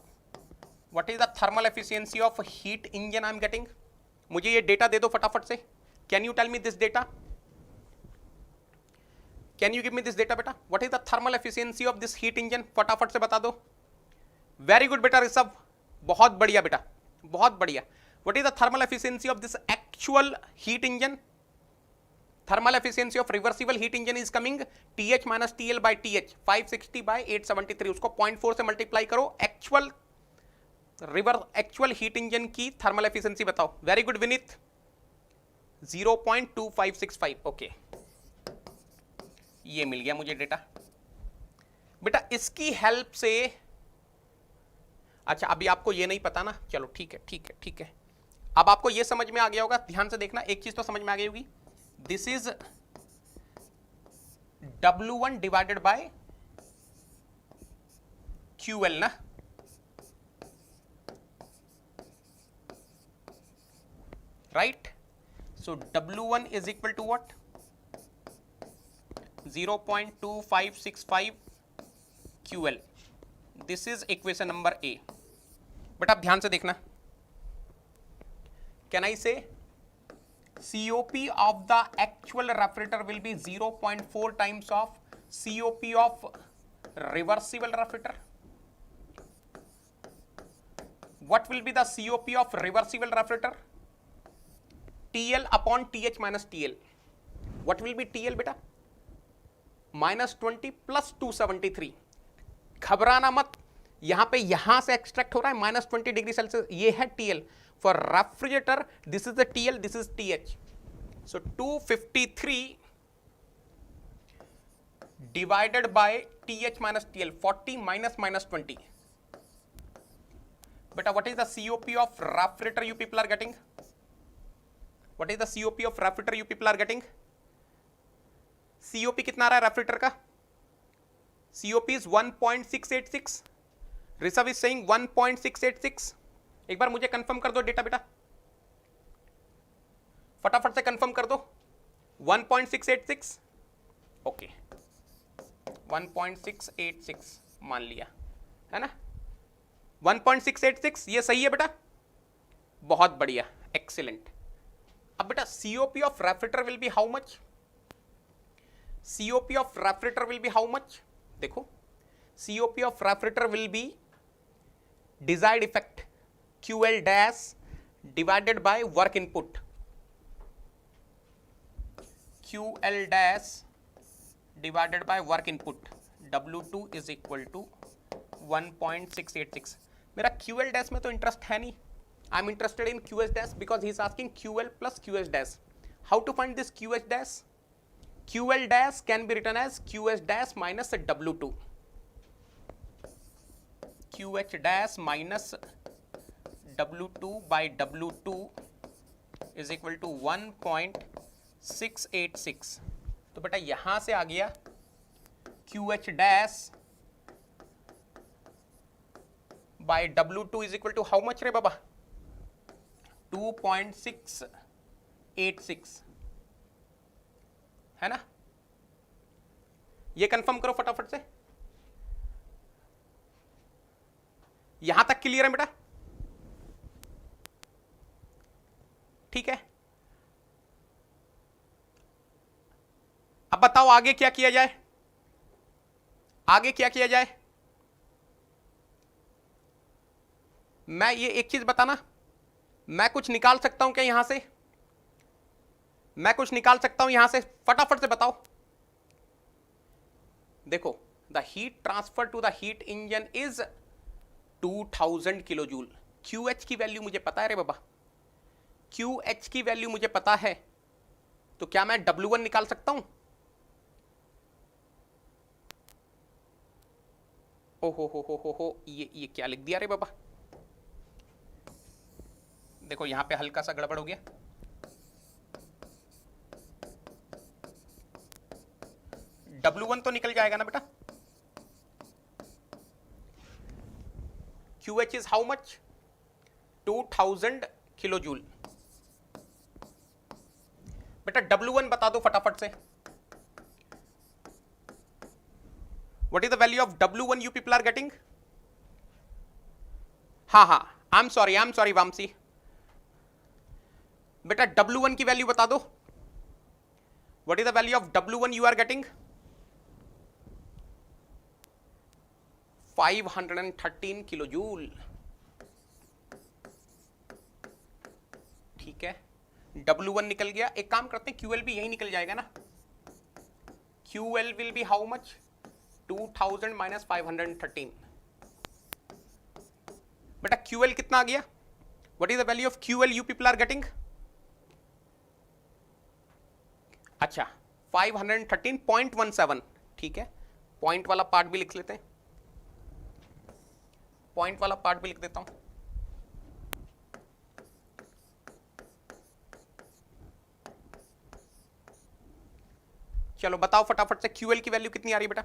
what is the thermal efficiency of heat engine I am getting. मुझे ये data दे दो फटाफट से। Can you tell me this data, can you give me this data बेटा, what is the thermal efficiency of this heat engine, फटाफट से बता दो। वेरी गुड बेटा ऋषभ, बहुत बढ़िया बेटा, बहुत बढ़िया। What is the thermal efficiency of this actual heat engine, thermal efficiency of reversible heat engine is coming TH minus TL by TH 560 by 873, उसको 0.4 से मल्टीप्लाई करो, एक्चुअल हीट इंजन की थर्मल एफिशिएंसी बताओ। वेरी गुड विनीत, 0.2565, ओके ये मिल गया मुझे data बेटा। इसकी हेल्प से, अच्छा अभी आपको ये नहीं पता ना, चलो ठीक है ठीक है ठीक है, अब आपको ये समझ में आ गया होगा, ध्यान से देखना, एक चीज तो समझ में आ गई होगी, this is W1 divided by QL ना, right. So W1 is equal to what, 0.2565 QL। This is equation number A। But आप ध्यान से देखना, कैन आई से COP of the actual refrigerator will be 0.4 times of COP of reversible refrigerator. What will be the COP of reversible refrigerator? TL upon TH minus TL. What will be TL बेटा? -20 plus 273. घबराना मत, यहां पे यहां से extract हो रहा है -20 डिग्री सेल्सियस, ये है TL। For refrigerator, this is the TL, this is TH. So 253 divided by TH minus TL, 40 minus -20. But what is the COP of refrigerator you people are getting? What is the COP of refrigerator you people are getting? COP कितना आ रहा है refrigerator का? COP is 1.686. Rishabh is saying 1.686. एक बार मुझे confirm कर दो data बेटा, फटाफट से कंफर्म कर दो। 1.686, ओके 1.686 मान लिया है ना, 1.686 ये सही है बेटा, बहुत बढ़िया, एक्सीलेंट। अब बेटा COP of refrigerator will B how much, COP of refrigerator will B how much, देखो COP of refrigerator will B desired effect QL dash divided by work input, QL dash divided by work input, W2 is equal to 1.686। मेरा QL dash में तो interest है नहीं, I am interested in QH dash because he is asking QL plus QH dash. How to find this QH dash? QL dash can be written as QH dash minus W2, QH dash minus W2 by W2 is equal to 1.686। तो बेटा यहां से आ गया QH dash by W2 is equal to how much रे बाबा? 2.686 है ना? ये कंफर्म करो फटाफट से। यहां तक क्लियर है बेटा? ठीक है, अब बताओ आगे क्या किया जाए, आगे क्या किया जाए? मैं ये एक चीज बताना, मैं कुछ निकाल सकता हूं क्या यहां से? मैं कुछ निकाल सकता हूं यहां से? फटाफट से बताओ। देखो, the heat transfer to the heat engine is 2000 kilo joule. QH की वैल्यू मुझे पता है रे बाबा, QH की वैल्यू मुझे पता है, तो क्या मैं W1 निकाल सकता हूं? हो, ये क्या लिख दिया रे बाबा? देखो यहां पे हल्का सा गड़बड़ हो गया। W1 तो निकल जाएगा ना बेटा? QH is how much? 2000 kilo joule. बेटा W1 बता दो फटाफट से। What is the value of W1 you people are getting? हाँ, I'm sorry वामसी। बेटा W1 की वैल्यू बता दो। What is the value of W1 you are getting? 513 kilo joule. ठीक है, W1 निकल गया। एक काम करते हैं, QL भी यही निकल जाएगा ना? QL will be how much? 2000 minus 513। बेटा QL कितना आ गया? What is the value of QL you people are getting? अच्छा 513.17। ठीक है, पॉइंट वाला पार्ट भी लिख लेते हैं, पॉइंट वाला पार्ट भी लिख देता हूं। चलो बताओ फटाफट से QL की वैल्यू कितनी आ रही है बेटा?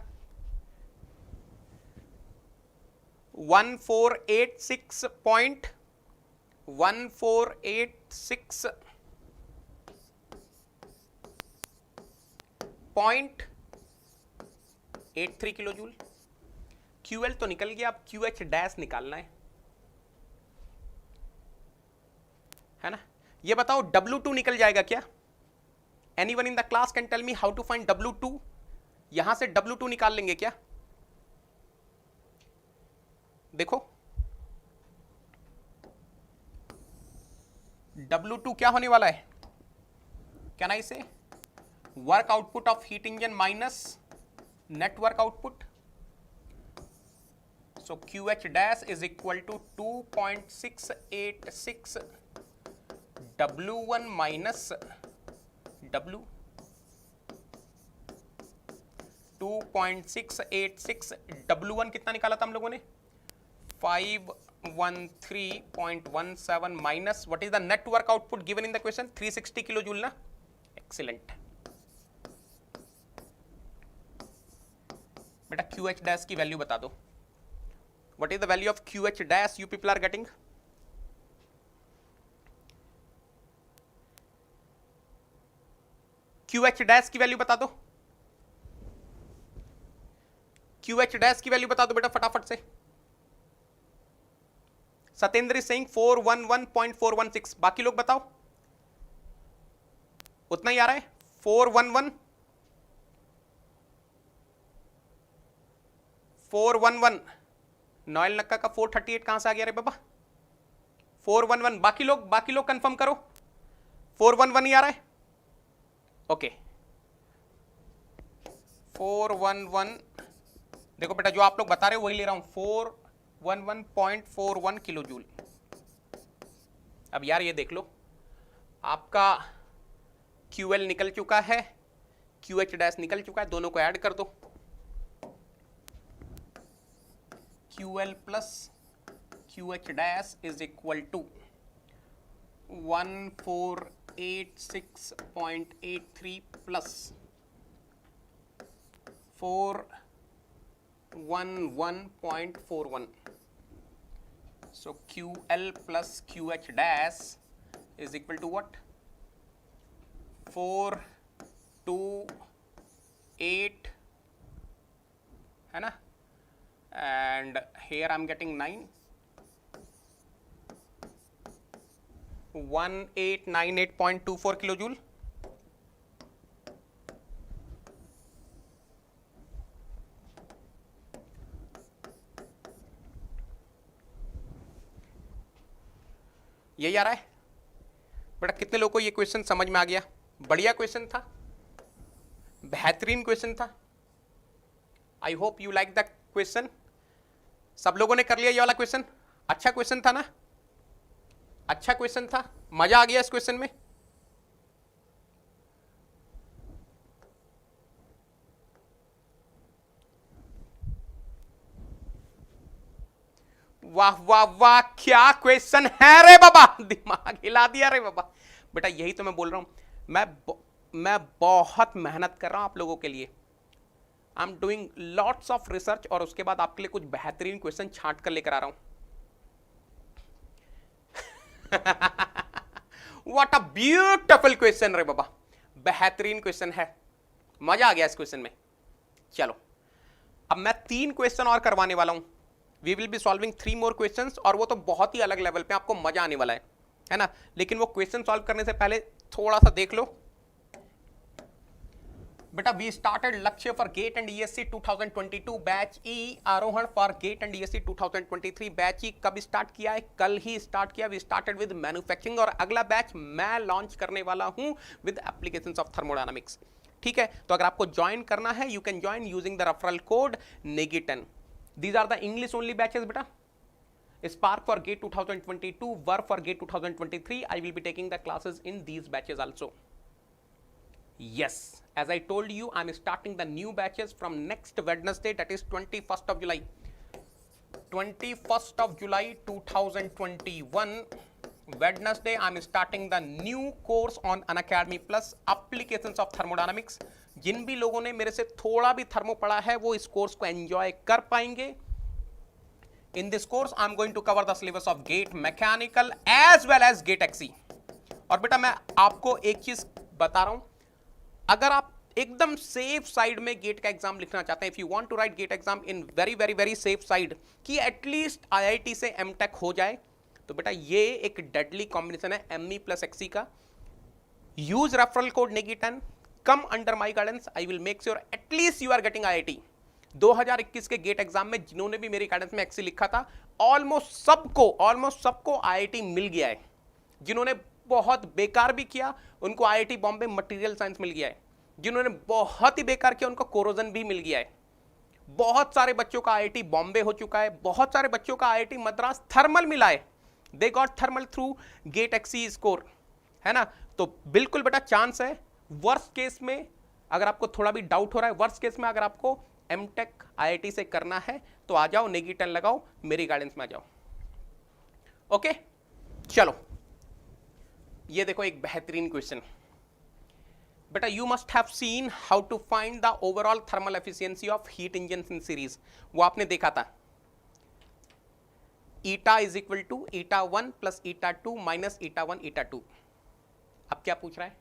1486.83 किलो जूल। QL तो निकल गया, अब QH डैश निकालना है ना? ये बताओ W2 निकल जाएगा क्या? Anyone in the class can tell me how to find W2? यहां से W2 निकाल लेंगे क्या? देखो W2 क्या होने वाला है? Can I say work output of heat engine minus net work output. So QH dash is equal to 2.686 W1 minus W। 2.686 W1 कितना निकाला था हम लोगों ने? 513.17 minus what is the net work output given in the question? 360 kilo joule ना? Excellent. बेटा QH dash की value बता दो। What is the value of QH dash you people are getting? QH dash की वैल्यू बता दो। QH dash की value बता दो बेटा फटाफट से। Satyendra is saying 411.416। बाकी लोग बताओ, उतना ही आ रहा है? 411 नॉयल नक्का का 438 कहां से आ गया रे बाबा? 411। बाकी लोग कंफर्म करो। 411 ही आ रहा है? ओके 411 देखो बेटा जो आप लोग बता रहे हो वही ले रहा हूं, 411.41 किलो जूल। अब यार ये देख लो, आपका QL निकल चुका है, QH डैश निकल चुका है, दोनों को ऐड कर दो। QL plus QH dash is equal to 1486.83 plus 411.41. So QL plus QH dash is equal to what? 428 है ना, and here I'm getting 9, 1898.24 kilojoule. यही आ रहा है बेटा? कितने लोगों को ये क्वेश्चन समझ में आ गया? बढ़िया क्वेश्चन था, बेहतरीन क्वेश्चन था। आई hope you like the question. सब लोगों ने कर लिया ये वाला क्वेश्चन? अच्छा क्वेश्चन था ना? अच्छा क्वेश्चन था, मजा आ गया इस क्वेश्चन में? वाह वाह वाह, क्या क्वेश्चन है रे बाबा, दिमाग हिला दिया रे बाबा। बेटा यही तो मैं बोल रहा हूं, मैं बहुत मेहनत कर रहा हूं आप लोगों के लिए। I am doing lots of research और उसके बाद आपके लिए कुछ बेहतरीन क्वेश्चन छांट कर लेकर आ रहा हूं। व्हाट अ ब्यूटीफुल क्वेश्चन रे बाबा, बेहतरीन क्वेश्चन है, मजा आ गया इस क्वेश्चन में। चलो अब मैं 3 क्वेश्चन और करवाने वाला हूं। We will be solving 3 more questions, और वो तो बहुत ही अलग लेवल पे, आपको मजा आने वाला है ना। लेकिन वो क्वेश्चन सॉल्व करने से पहले थोड़ा सा देख लो बेटा। We started Lakshya for GATE and ESC 2022 batch ई, Aarohan for GATE and ESC 2023 batch ई। कब स्टार्ट किया है? कल ही स्टार्ट किया। वी स्टार्टेड विद मैन्युफैक्चरिंग, और अगला बैच मैं लॉन्च करने वाला हूं विद एप्लीकेशंस ऑफ थर्मोडायनामिक्स। ठीक है, तो अगर आपको ज्वाइन करना है you can join using the referral code NEGI10। These are the English only batches beta. Spark for GATE 2022, Verb for GATE 2023. I will be taking the classes in these batches also. Yes, as I told you, I'm starting the new batches from next Wednesday, that is 21st of July. 21st of July 2021, Wednesday, I'm starting the new course on Unacademy Plus, Applications of Thermodynamics. जिन भी लोगों ने मेरे से थोड़ा भी thermo पढ़ा है वो इस कोर्स को एंजॉय कर पाएंगे। In this course I am going to cover the syllabus of GATE mechanical as well as GATE XE. और बेटा मैं आपको एक चीज बता रहा हूं, अगर आप एकदम सेफ साइड में गेट का एग्जाम लिखना चाहते हैं, if you want to write GATE exam in very very very safe side, कि एटलीस्ट IIT से MTech हो जाए, तो बेटा ये एक डेडली कॉम्बिनेशन है ME प्लस XE का। Use referral code NEGI10, come under my guidance, I will make sure at least you are getting IIT। 2021 के गेट एग्जाम में जिन्होंने भी मेरी गाइडेंस में XE लिखा था, ऑलमोस्ट सबको IIT मिल गया है। जिन्होंने बहुत बेकार भी किया उनको IIT बॉम्बे मटेरियल साइंस मिल गया है। जिन्होंने बहुत ही बेकार किया उनको कोरोजन भी मिल गया है। बहुत सारे बच्चों का IIT बॉम्बे हो चुका है, बहुत सारे बच्चों का IIT मद्रास थर्मल मिला है। They got thermal through GATE XE score, है ना। तो बिल्कुल बेटा चांस है। वर्स्ट केस में अगर आपको थोड़ा भी डाउट हो रहा है, वर्स्ट केस में अगर आपको MTech IIT से करना है तो आ जाओ, NEGI10 लगाओ, मेरी गाइडेंस में आ जाओ। ओके चलो ये देखो एक बेहतरीन क्वेश्चन बेटा। You must have seen how to find the overall thermal efficiency of heat engine in series. वो आपने देखा था, eta is equal to eta one plus eta two minus eta one eta two. अब क्या पूछ रहा है?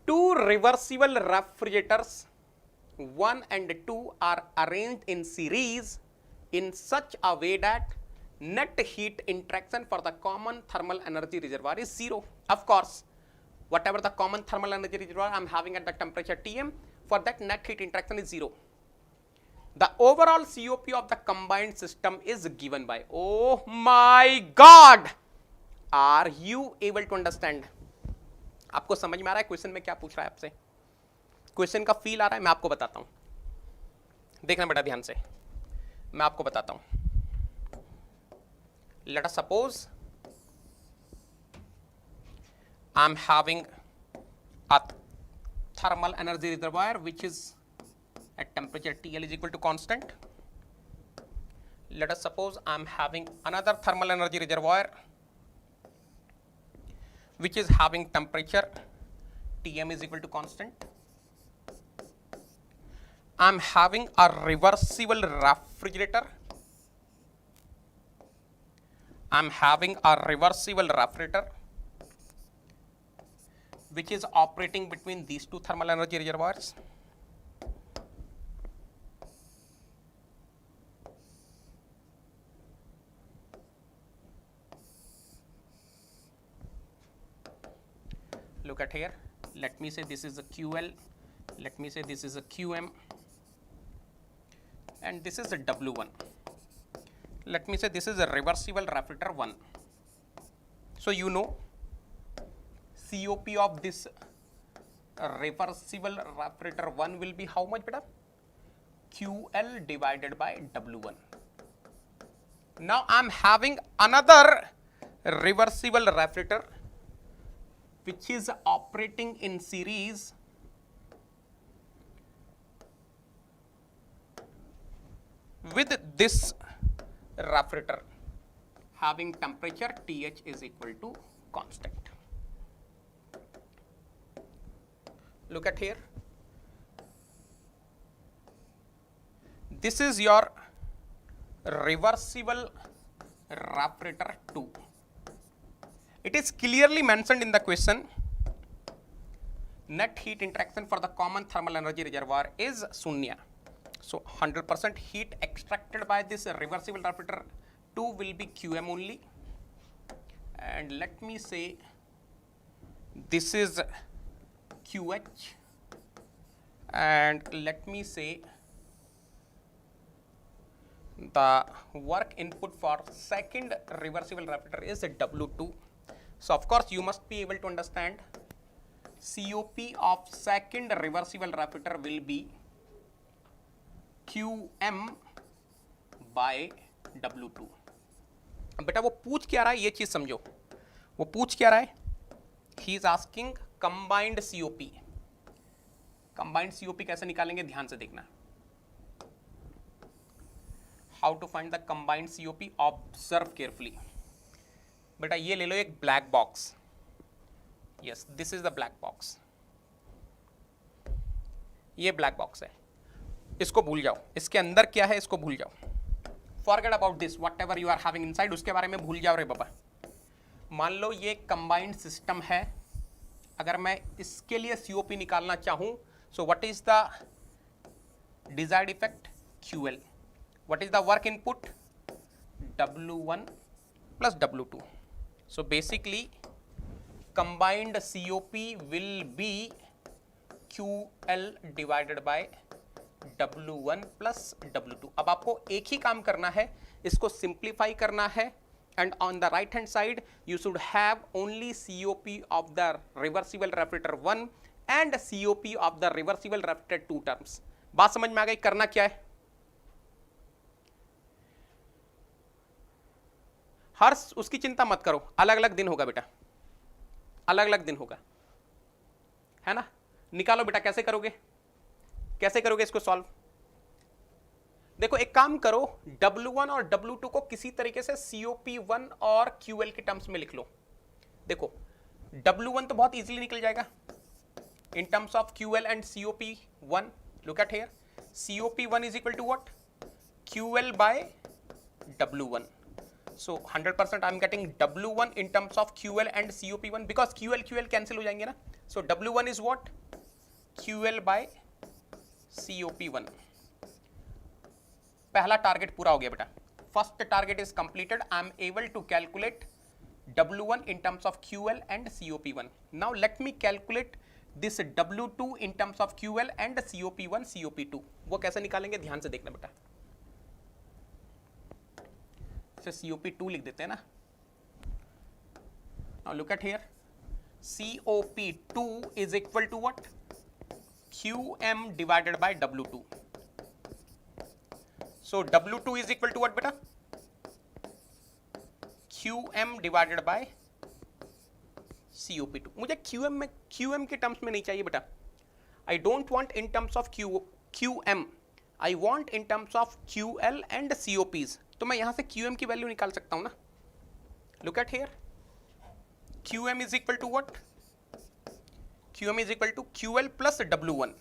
Two reversible refrigerators 1 and 2 are arranged in series in such a way that net heat interaction for the common thermal energy reservoir is 0. Of course, whatever the common thermal energy reservoir I'm having at the temperature Tm, for that net heat interaction is 0. The overall COP of the combined system is given by, oh my God, are you able to understand? आपको समझ में आ रहा है question में क्या पूछ रहा है आपसे? क्वेश्चन का फील आ रहा है? मैं आपको बताता हूं, देखना बेटा ध्यान से, मैं आपको बताता हूं। Late us suppose I am having a thermal energy reservoir which is at temperature TL is equal to constant. Let us suppose I am having another thermal energy reservoir which is having temperature Tm is equal to constant. I am having a reversible refrigerator. I am having a reversible refrigerator which is operating between these two thermal energy reservoirs. Look at here, let me say this is a QL, let me say this is a QM, and this is a W1. Let me say this is a reversible refrigerator 1. So you know COP of this reversible refrigerator 1 will be how much beta? QL divided by W1. Now I am having another reversible refrigerator which is operating in series with this refrigerator having temperature TH is equal to constant. Look at here. This is your reversible refrigerator 2. It is clearly mentioned in the question, net heat interaction for the common thermal energy reservoir is shunya. So 100% heat extracted by this reversible refrigerator 2 will be QM only. And let me say this is QH, and let me say the work input for second reversible refrigerator is W2. So of course you must be able to understand COP of second reversible refrigerator will be QM by W2. अब बेटा वो पूछ क्या रहा है, ये चीज समझो। वो पूछ क्या रहा है, he is asking combined COP. Combined COP कैसे निकालेंगे, ध्यान से देखना। How to find the combined COP, observe carefully. बेटा ये ले लो एक black box, yes this is the black box, ये ब्लैक बॉक्स है, इसको भूल जाओ, इसके अंदर क्या है इसको भूल जाओ, forget about this, whatever you are having inside उसके बारे में भूल जाओ रे बाबा। मान लो ये कंबाइंड सिस्टम है, अगर मैं इसके लिए COP निकालना चाहूं, so what is the desired effect QL, what is the work input W1 plus W2. So basically combined COP will be QL divided by W1 plus W2. अब आपको एक ही काम करना है, इसको सिंप्लीफाई करना है, and on the right hand side you should have only COP of the reversible refrigerator 1 and COP of the reversible refrigerator 2 terms. बात समझ में आ गई, करना क्या है? हर उसकी चिंता मत करो, अलग अलग दिन होगा बेटा, अलग अलग दिन होगा, है ना। निकालो बेटा, कैसे करोगे, कैसे करोगे इसको सॉल्व। देखो एक काम करो, W1 और W2 को किसी तरीके से COP1 और QL के टर्म्स में लिख लो। देखो W1 तो बहुत इजीली निकल जाएगा in terms of QL and COP1. Look at here, COP1 is equal to what, QL by W1. So 100% I am getting W1 in terms of QL and COP1 because QL cancel हो जाएंगे ना. So W1 is what, QL by COP1. पहला target पूरा हो गया बेटा, first target is completed. I am able to calculate W1 in terms of QL and COP1. Now let me calculate this W2 in terms of QL and COP1 COP2. वो कैसे निकालेंगे ध्यान से देखना बेटा. इसे COP2 लिख देते हैं ना. Now look at here, COP2 is equal to what, QM divided by W2. So W2 is equal to what बेटा, QM डिवाइडेड बाय COP2। मुझे QM के टर्म्स में नहीं चाहिए बेटा, I don't want in terms of QM, I want in terms of QL and COPs। तो मैं यहां से QM की वैल्यू निकाल सकता हूं ना, look at here, QM is equal to what, QM is equal to QL plus W1,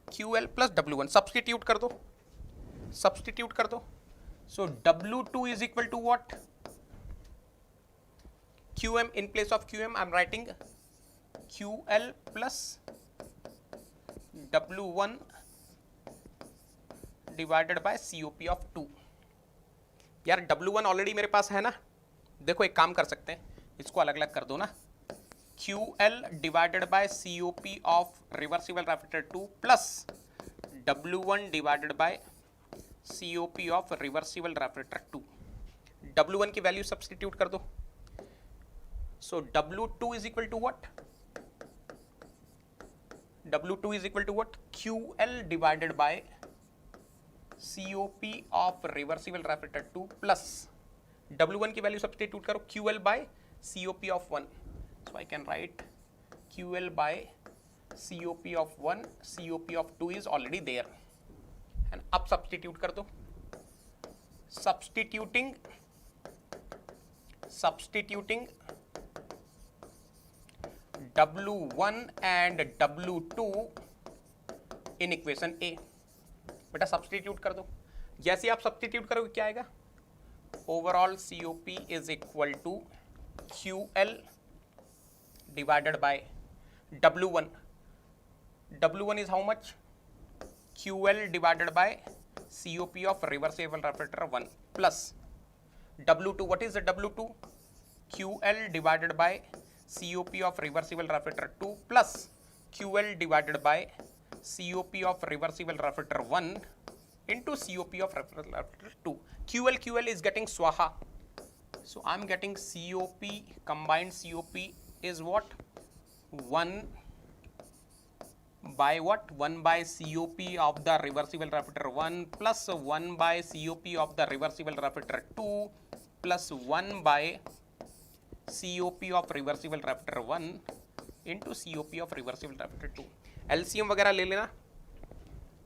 QL plus W1, substitute कर दो, सब्सटीट्यूट कर दो। So W2 is equal to what, QM in place of QM I'm writing QL plus W1 divided by COP of 2। यार W1 already मेरे पास है ना, देखो एक काम कर सकते हैं, इसको अलग अलग कर दो ना, QL divided by COP of reversible refrigerator 2 plus W1 divided by COP of reversible refrigerator 2। W1 की वैल्यू सब्सटीट्यूट कर दो। So W2 is equal to what? W2 is equal to what? QL divided by COP of reversible refractor 2 plus W1 की value substitute करो, QL by COP of 1। So I can write QL by COP of 1, COP of 2 is already there। And अब substitute कर दो, substituting W1 and W2 in equation A. बेटा substitute कर दो, जैसे आप सब्सटीट्यूट करोगे क्या आएगा, overall COP is equal to QL divided by W1। W1 is how much, QL divided by COP of reversible refrigerator 1 plus W2, what is the W2, QL divided by COP of reversible refractor 2 plus QL divided by COP of reversible refractor 1 into COP of reversible refractor 2। QL is getting swaha, so I'm getting COP, combined COP is what, 1 by what, 1 by COP of the reversible refractor 1 plus 1 by COP of the reversible refractor 2 plus 1 by COP of reversible refractor 1 into COP of reversible refractor 2। LCM वगैरह ले लेना,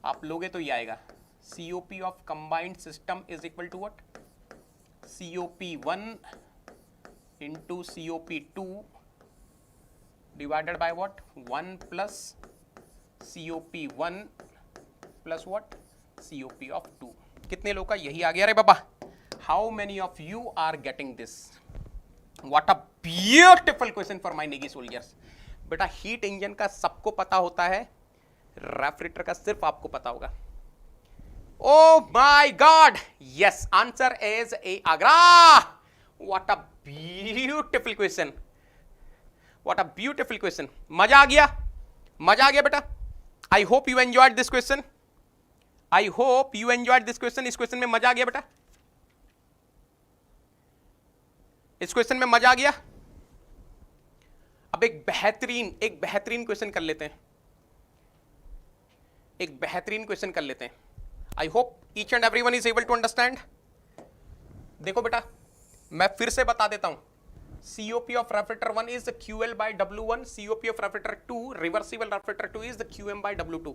आप लोगे तो ये आएगा, COP of combined system is equal to what, COP1 into COP2 divided by what, 1 plus COP1 plus what, COP of 2। कितने लोग का यही आ गया रे बाबा? How many of you are getting this? What a beautiful question for my Navy soldiers। बेटा heat engine का सबको पता होता है, रेफ्रिजरेटर का सिर्फ आपको पता होगा। Oh my God, yes, answer is A, Agra. What a beautiful question, what a beautiful question। मजा आ गया, मजा आ गया बेटा। I hope you enjoyed this question, I hope you enjoyed this question। इस क्वेश्चन में मजा आ गया बेटा, इस क्वेश्चन में मजा आ गया। अब एक बेहतरीन क्वेश्चन कर लेते हैं, एक बेहतरीन क्वेश्चन कर लेते हैं। I hope each and everyone is able to understand. देखो बेटा मैं फिर से बता देता हूं, COP of refractor 1 is the QL by W1, COP of refractor 2, reversible refractor 2 is the QM by W2।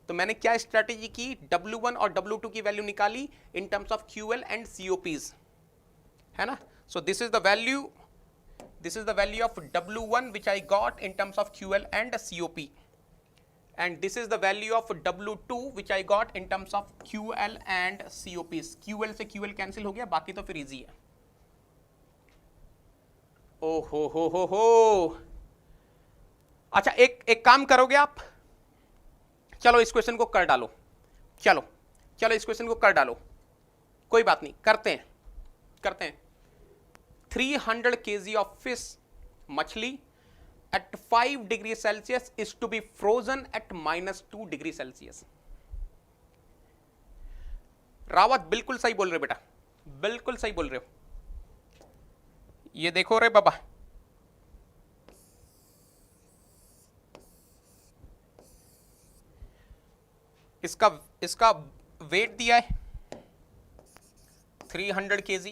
तो मैंने क्या स्ट्रेटेजी की, W1 और W2 की वैल्यू निकाली इन terms of QL and COPs, है ना। So this is the value of W1 which I got in terms of QL and COP, and this is the value of W2 which I got in terms of QL and COPs। QL से QL cancel हो गया, बाकी तो फिर easy है। ओ हो। अच्छा एक काम करोगे आप, चलो इस क्वेश्चन को कर डालो, चलो इस क्वेश्चन को कर डालो, कोई बात नहीं, करते हैं। 300 kg of fish, मछली at 5 degree Celsius is to be frozen at -2 degree Celsius। Rawat बिल्कुल सही बोल रहे बेटा, बिल्कुल सही बोल रहे हो। ये देखो रे बाबा, इसका इसका वेट दिया है 300 kg,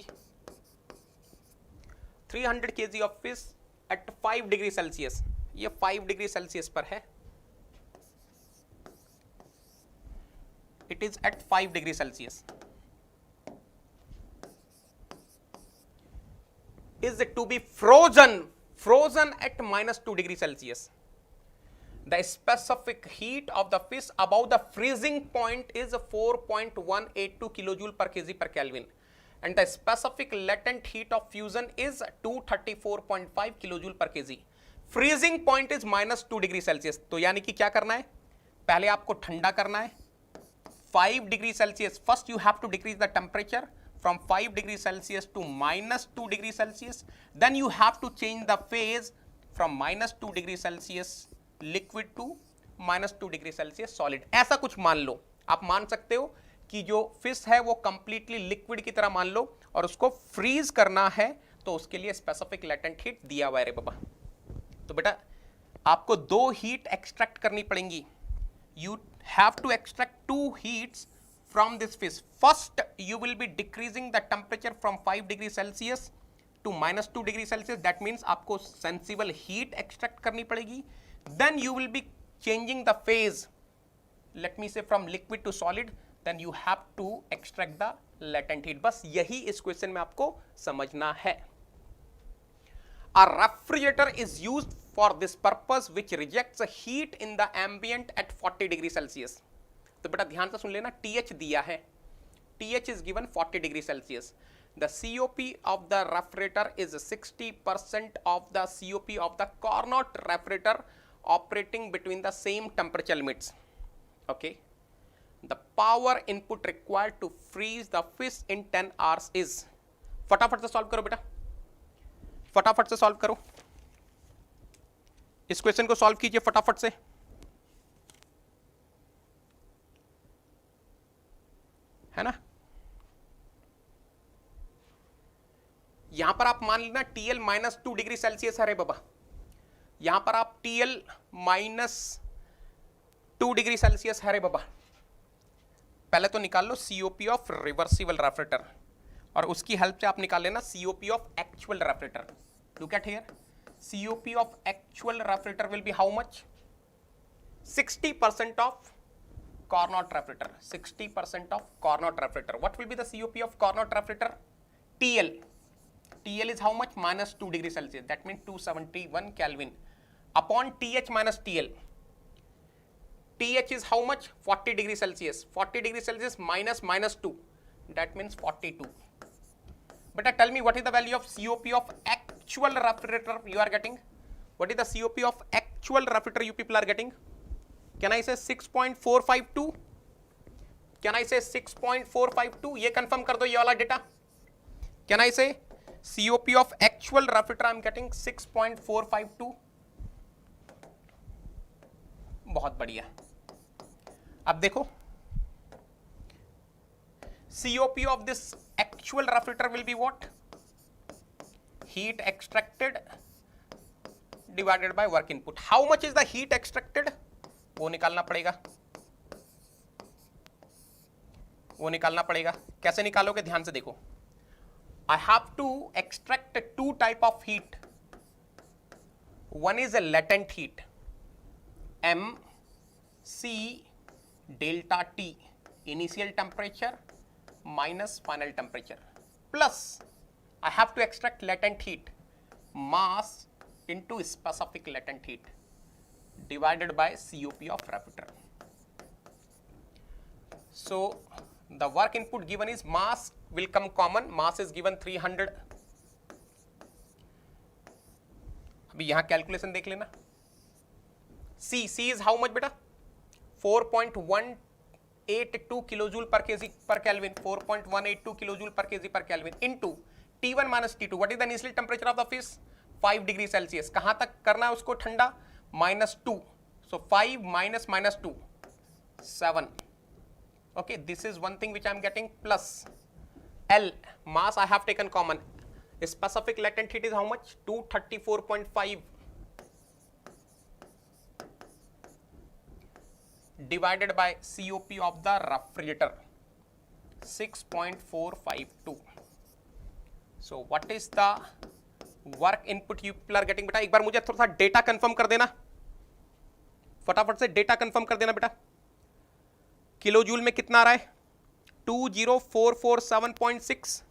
300 kg of fish at 5 degree Celsius, ये 5 डिग्री सेल्सियस पर है, it is at 5 degree Celsius, is to be frozen at -2 degree Celsius. The specific heat of the fish above the freezing point is 4.182 kilojoule per kg per Kelvin, and the specific latent heat of fusion is 234.5 kilojoule per kg. Freezing point is -2 degree Celsius. तो यानी कि क्या करना है, पहले आपको ठंडा करना है 5 degree Celsius. First you have to decrease the temperature from 5 degrees Celsius to -2 degrees Celsius. Then you have to change the phase from -2 degrees Celsius liquid to -2 degrees Celsius solid. ऐसा कुछ मान लो, आप मान सकते हो कि जो फिश है वो कंप्लीटली लिक्विड की तरह मान लो और उसको फ्रीज करना है, तो उसके लिए स्पेसिफिक लेटेंट हीट दिया हुआ है रे बाबा. तो बेटा आपको 2 हीट एक्सट्रैक्ट करनी पड़ेंगी. You have to extract 2 heats from this fish. First you will be decreasing the temperature from 5 degree Celsius to -2 degree Celsius. That means आपको sensible heat extract करनी पड़ेगी. Then you will be changing the phase, let me say from liquid to solid. Then you have to extract the latent heat. बस यही इस question में आपको समझना है. A refrigerator is used for this purpose which rejects heat in the ambient at 40 degree Celsius. तो बेटा ध्यान से सुन लेना, TH दिया है, TH is given 40 degree Celsius. The COP of the refrigerator is 60% of the COP of the Carnot refrigerator operating between the same temperature limits. Okay. The power input required to freeze the fish in 10 hours is. फटाफट से solve करो बेटा, फटाफट से solve करो, इस question को solve कीजिए फटाफट से. है ना, यहां पर आप मान लेना TL -2 डिग्री सेल्सियस है रे बाबा. यहां पर आप TL -2 डिग्री सेल्सियस है रे बाबा. पहले तो निकाल लो COP ऑफ रिवर्सिबल रेफ्रिजरेटर और उसकी हेल्प से आप निकाल लेना COP of actual refrigerator. Look at here, COP of actual refrigerator will B how much, 60% of Carnot refrigerator, 60% of Carnot refrigerator. What will be the COP of Carnot refrigerator? TL. TL is how much? -2 degree Celsius. That means 271 Kelvin upon TH minus TL. TH is how much? 40 degree Celsius. 40 degree Celsius minus -2. That means 42. But tell me what is the value of COP of actual refrigerator you are getting? What is the COP of actual refrigerator you people are getting? Can I say 6.452? Can I say 6.452? ये confirm कर दो ये वाला data. Can I say COP of actual refrigerator I'm getting 6.452? बहुत बढ़िया. अब देखो COP of this actual refrigerator will be what? Heat extracted divided by work input. How much is the heat extracted? वो निकालना पड़ेगा, वो निकालना पड़ेगा. कैसे निकालोगे ध्यान से देखो. I have to extract 2 type of heat. One is a latent heat, MC delta T, initial temperature minus final temperature, plus I have to extract latent heat, mass into specific latent heat divided by COP of refrigerator. So the work input given is mass will come common. Mass is given 300. अभी यहां calculation देख लेना. C is how much बेटा? 4.182 kilojoule पर KG पर kelvin. 4.182 kilojoule पर KG पर kelvin into T1 minus T2. What is the initial temperature of the fish? 5 degree Celsius. कहां तक करना है उसको ठंडा? -2. So 5 minus -2, 7. Okay, this is one thing which I am getting, plus L, mass I have taken common. Specific latent heat is how much? 234.5. divided by COP of the refrigerator 6.452. So what is the work input you people are getting? बेटा एक बार मुझे थोड़ा सा data confirm कर देना, फटाफट से data confirm कर देना बेटा। किलो जूल में कितना आ रहा है? 20447.6,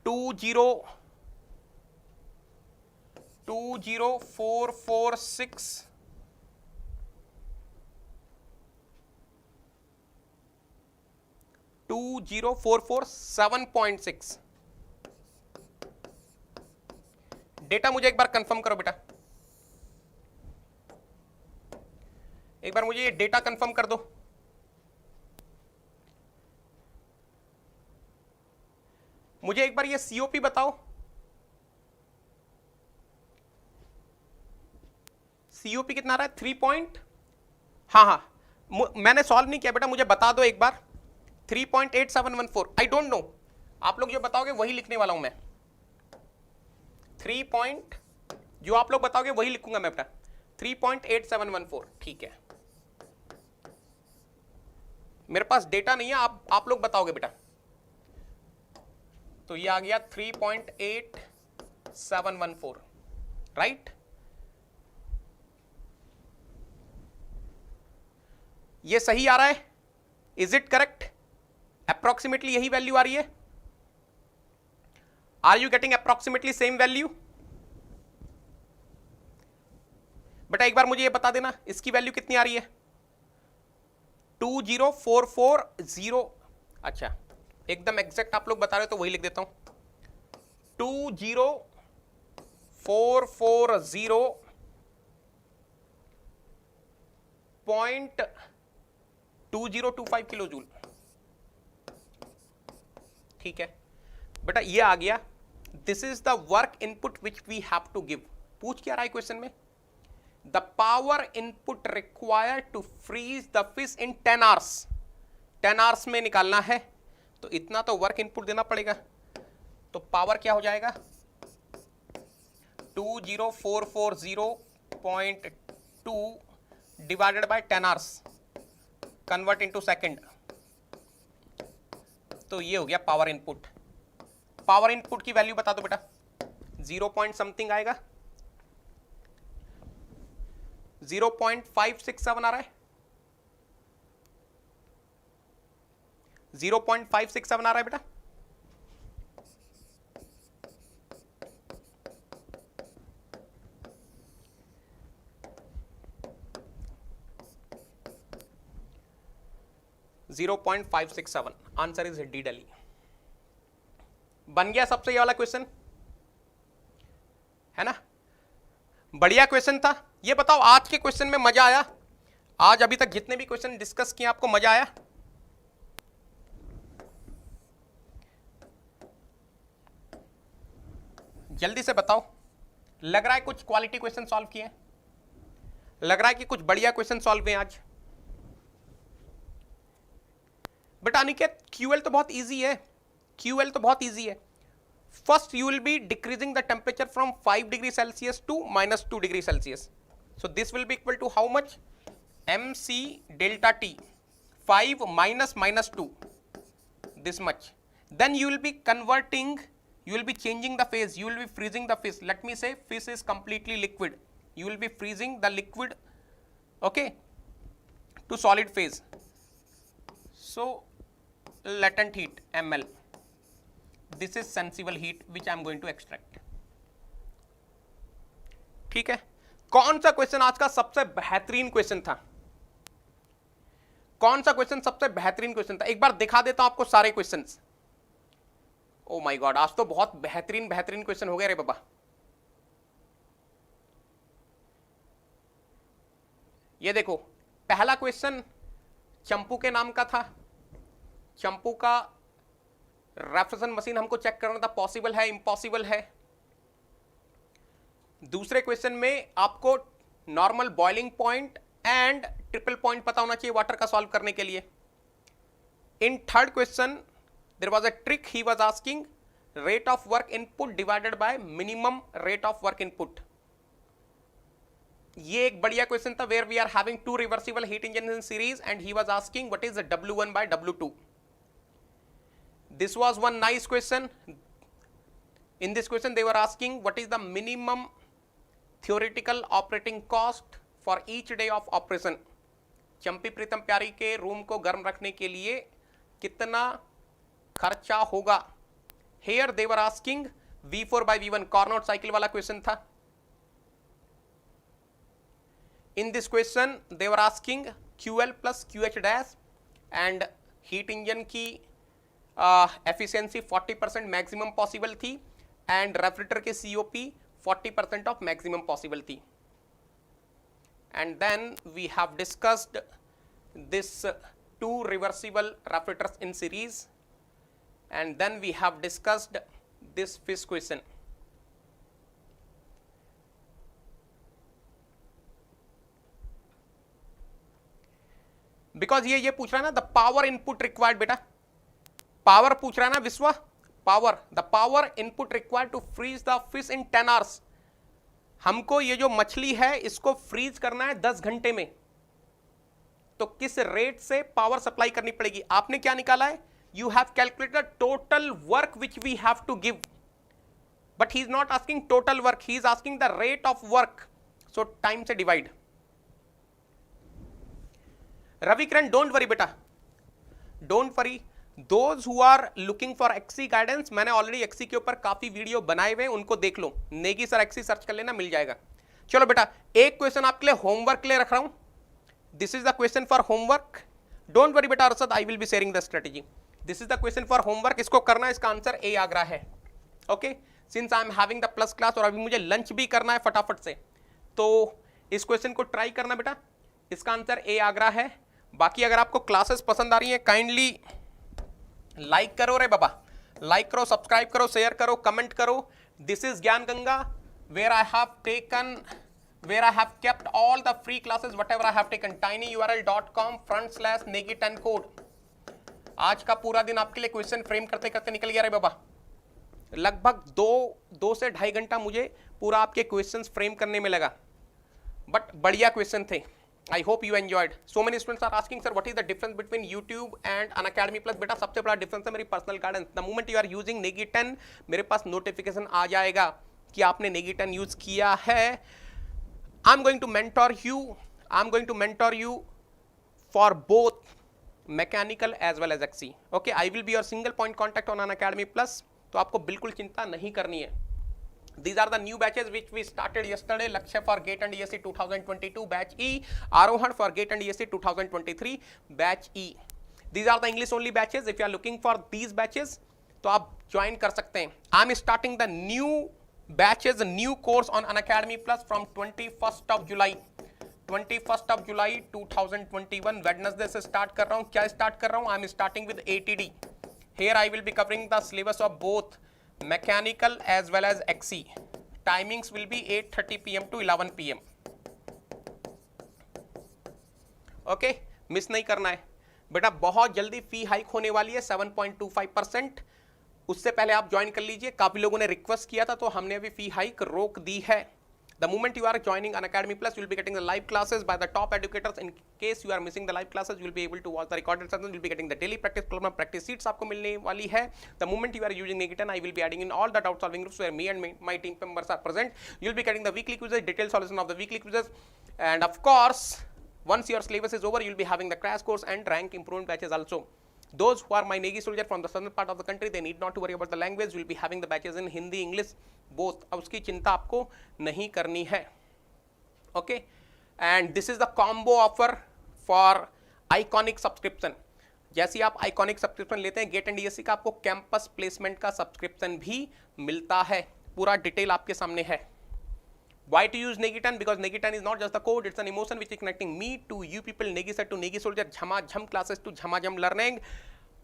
20446, 20447.6। डेटा मुझे एक बार कंफर्म करो बेटा, एक बार मुझे ये डेटा कंफर्म कर दो। मुझे एक बार ये सीओपी बताओ, सीओपी कितना आ रहा है? 3 पॉइंट, हाँ, मैंने सॉल्व नहीं किया बेटा, मुझे बता दो एक बार। 3.8714, आई डोंट नो, आप लोग जो बताओगे वही लिखने वाला हूं मैं। 3 पॉइंट, जो आप लोग बताओगे वही लिखूंगा मैं बेटा, 3.8714। ठीक है, मेरे पास डेटा नहीं है, आप लोग बताओगे बेटा। तो ये आ गया 3.8714, राइट? ये सही आ रहा है? Is it correct? अप्रोक्सीमेटली यही वैल्यू आ रही है? Are you getting approximately same value? बेटा एक बार मुझे ये बता देना, इसकी वैल्यू कितनी आ रही है? 20440। अच्छा, एकदम एग्जैक्ट आप लोग बता रहे हो तो वही लिख देता हूं, 20440.2025 किलो जूल। ठीक है बेटा, ये आ गया। This is the work input which we have to give. पूछ क्या रहा है क्वेश्चन में? The power input required to freeze the fish in 10 hours. 10 hours में निकालना है तो इतना तो वर्क इनपुट देना पड़ेगा। तो पावर क्या हो जाएगा? 20440.2 divided by 10 hours, convert into second. तो ये हो गया पावर इनपुट। पावर इनपुट की वैल्यू बता दो बेटा, 0 पॉइंट समथिंग आएगा, 0.567 आ रहा है, 0.567 आ रहा है बेटा। $0.567, आंसर इज डी दिल्ली। बन गया सबसे ये वाला क्वेश्चन, है ना? बढ़िया क्वेश्चन था। ये बताओ आज के क्वेश्चन में मजा आया? आज अभी तक जितने भी क्वेश्चन डिस्कस किए आपको मजा आया? जल्दी से बताओ। लग रहा है कुछ क्वालिटी क्वेश्चन सॉल्व किए? लग रहा है कि कुछ बढ़िया क्वेश्चन सॉल्व हुए आज? बेटा अनिकेत, क्यूएल तो बहुत इजी है, क्यूएल तो बहुत इजी है। First you will be decreasing the temperature from 5 degree Celsius to -2 degree Celsius. So this will be equal to how much? mc delta t, 5 minus 2, this much. Then you will be converting, you will be changing the phase, you will be freezing the fish. Let me say fish is completely liquid, you will be freezing the liquid, okay, to solid phase. So latent heat ml, this is sensible heat which I am going to extract. ठीक है, कौन सा question आज का सबसे बेहतरीन question था? कौन सा क्वेश्चन सबसे बेहतरीन क्वेश्चन था? एक बार दिखा देता हूं आपको सारे क्वेश्चंस। ओ माय गॉड, आज तो बहुत बेहतरीन बेहतरीन क्वेश्चन हो गए रे बाबा। ये देखो, पहला क्वेश्चन चंपू के नाम का था। चंपू का रेफ्रिजरेशन मशीन हमको चेक करना था, पॉसिबल है इम्पॉसिबल है। दूसरे क्वेश्चन में आपको normal boiling point and triple point पता होना चाहिए वाटर का सॉल्व करने के लिए। In third question there was a trick, he was asking rate of work input divided by minimum rate of work input. ये एक बढ़िया क्वेश्चन था, where we are having two reversible heat engine in series and he was asking what is the W1 by W2. This was one nice question. In this question they were asking what is the minimum theoretical operating cost for each day of operation. चंपी प्रीतम प्यारी के room को गर्म रखने के लिए कितना खर्चा होगा. Here they were asking V4 by V1 Carnot cycle वाला क्वेश्चन था. In this question they were asking QL plus QH dash and heat engine की efficiency 40% maximum possible थी and refrigerator के COP 40% of maximum possible थी. And then we have discussed this two reversible refrigerators in series, and then we have discussed this fish question. Because ये पूछ रहा है ना the power input required, बेटा power पूछ रहा है ना Vishwa, power, the power input required to freeze the fish in 10 hours. हमको ये जो मछली है इसको फ्रीज करना है 10 घंटे में, तो किस रेट से पावर सप्लाई करनी पड़ेगी. आपने क्या निकाला है, you have calculated total work which we have to give, but he is not asking total work, he is asking the rate of work, so time से divide. Ravi Kiran don't worry बेटा, don't worry. Those who are looking for XE guidance, मैंने already XE के ऊपर काफी video बनाए हुए, उनको देख लो. नेगी सर एक्सी सर्च कर लेना, मिल जाएगा. चलो बेटा एक क्वेश्चन आपके लिए होमवर्क के लिए रख रहा हूं. This is the question for homework. Don't worry बेटा Arshad, I will be sharing the strategy. This is the question for homework. इसको करना है, इसका आंसर ए आगरा है. Okay, since I am having the plus class और अभी मुझे लंच भी करना है फटाफट से, तो इस क्वेश्चन को ट्राई करना बेटा. इसका आंसर ए आगरा है. बाकी अगर आपको क्लासेस पसंद आ रही हैं काइंडली लाइक करो रे बाबा, लाइक करो, सब्सक्राइब करो, शेयर करो, कमेंट करो. This is Gyan Ganga where I have kept all the free classes whatever I have taken. tinyurl.com/negi10 code. आज का पूरा दिन आपके लिए क्वेश्चन फ्रेम करते करते निकल गया रे बाबा. लगभग दो से 2.5 घंटा मुझे पूरा आपके क्वेश्चंस फ्रेम करने में लगा, बट बढ़िया क्वेश्चन थे. I hope you enjoyed. So many students are asking, sir, what is the difference between YouTube and Unacademy Plus? बेटा सबसे बड़ा डिफरेंस है मेरी personal guidance. The moment you are using Negi 10, मेरे पास नोटिफिकेशन आ जाएगा कि आपने Negi 10 यूज किया है. I'm going to mentor you for both mechanical as well as XE. Okay, I will be your single point contact on Unacademy Plus. तो आपको बिल्कुल चिंता नहीं करनी है. These are the new batches which we started yesterday. Lakshya for GATE and ESE 2022 batch E, Arohan for GATE and ESE 2023 batch E. These are the English only batches. If you are looking for these batches, तो आप join कर सकते हैं. I'm starting the new batches, new course on Unacademy Plus from 21st of July. 21st of July 2021 Wednesday से start कर रहा हूँ. क्या start कर रहा हूँ? I'm starting with ATD. Here I will be covering the syllabus of both mechanical as well as XE. Timings will be 8:30 PM to 11 PM. Okay, miss नहीं करना है बेटा. बहुत जल्दी फी हाइक होने वाली है 7.25%. उससे पहले आप ज्वाइन कर लीजिए. काफी लोगों ने रिक्वेस्ट किया था तो हमने अभी फी हाइक रोक दी है. The moment you are joining Unacademy Plus, you will be getting the live classes by the top educators. In case you are missing the live classes, you will be able to watch the recorded sessions. You will be getting the daily practice problem, practice sheets आपको मिलने वाली है. The moment you are using Negi 10, I will be adding in all the doubt solving groups where me and my team members are present. You will be getting the weekly quizzes, detailed solution of the weekly quizzes, and of course, once your syllabus is over, you will be having the crash course and rank improvement batches also. Those who are my Negi soldier from the southern part of the country, they need not to worry about the language. You will be having the batches in Hindi, English, both. अब उसकी चिंता आपको नहीं करनी है. Okay, and this is the combo offer for Iconic subscription. जैसे आप Iconic subscription लेते हैं GATE and ESE का, आपको कैंपस प्लेसमेंट का सब्सक्रिप्शन भी मिलता है. पूरा डिटेल आपके सामने है. Why to use Negi 10? Because Negi 10 is not just the code, it's an emotion which is connecting me to you people, Negi set to Negi soldier, झमाझम classes to झमाझम learning.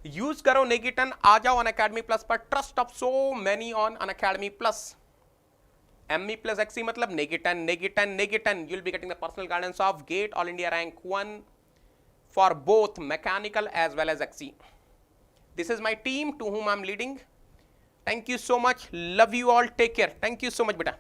यूज करो Negi 10. आ जाओ Unacademy Plus पर. Trust of so many on Unacademy Plus. ME plus XE मतलब Negi 10, Negi 10, Negi 10. You will be getting the personal guidance of GATE All India Rank 1 for both mechanical as well as XE. This is my team to whom I am leading. Thank you so much. Love you all. Take care. Thank you so much, beta.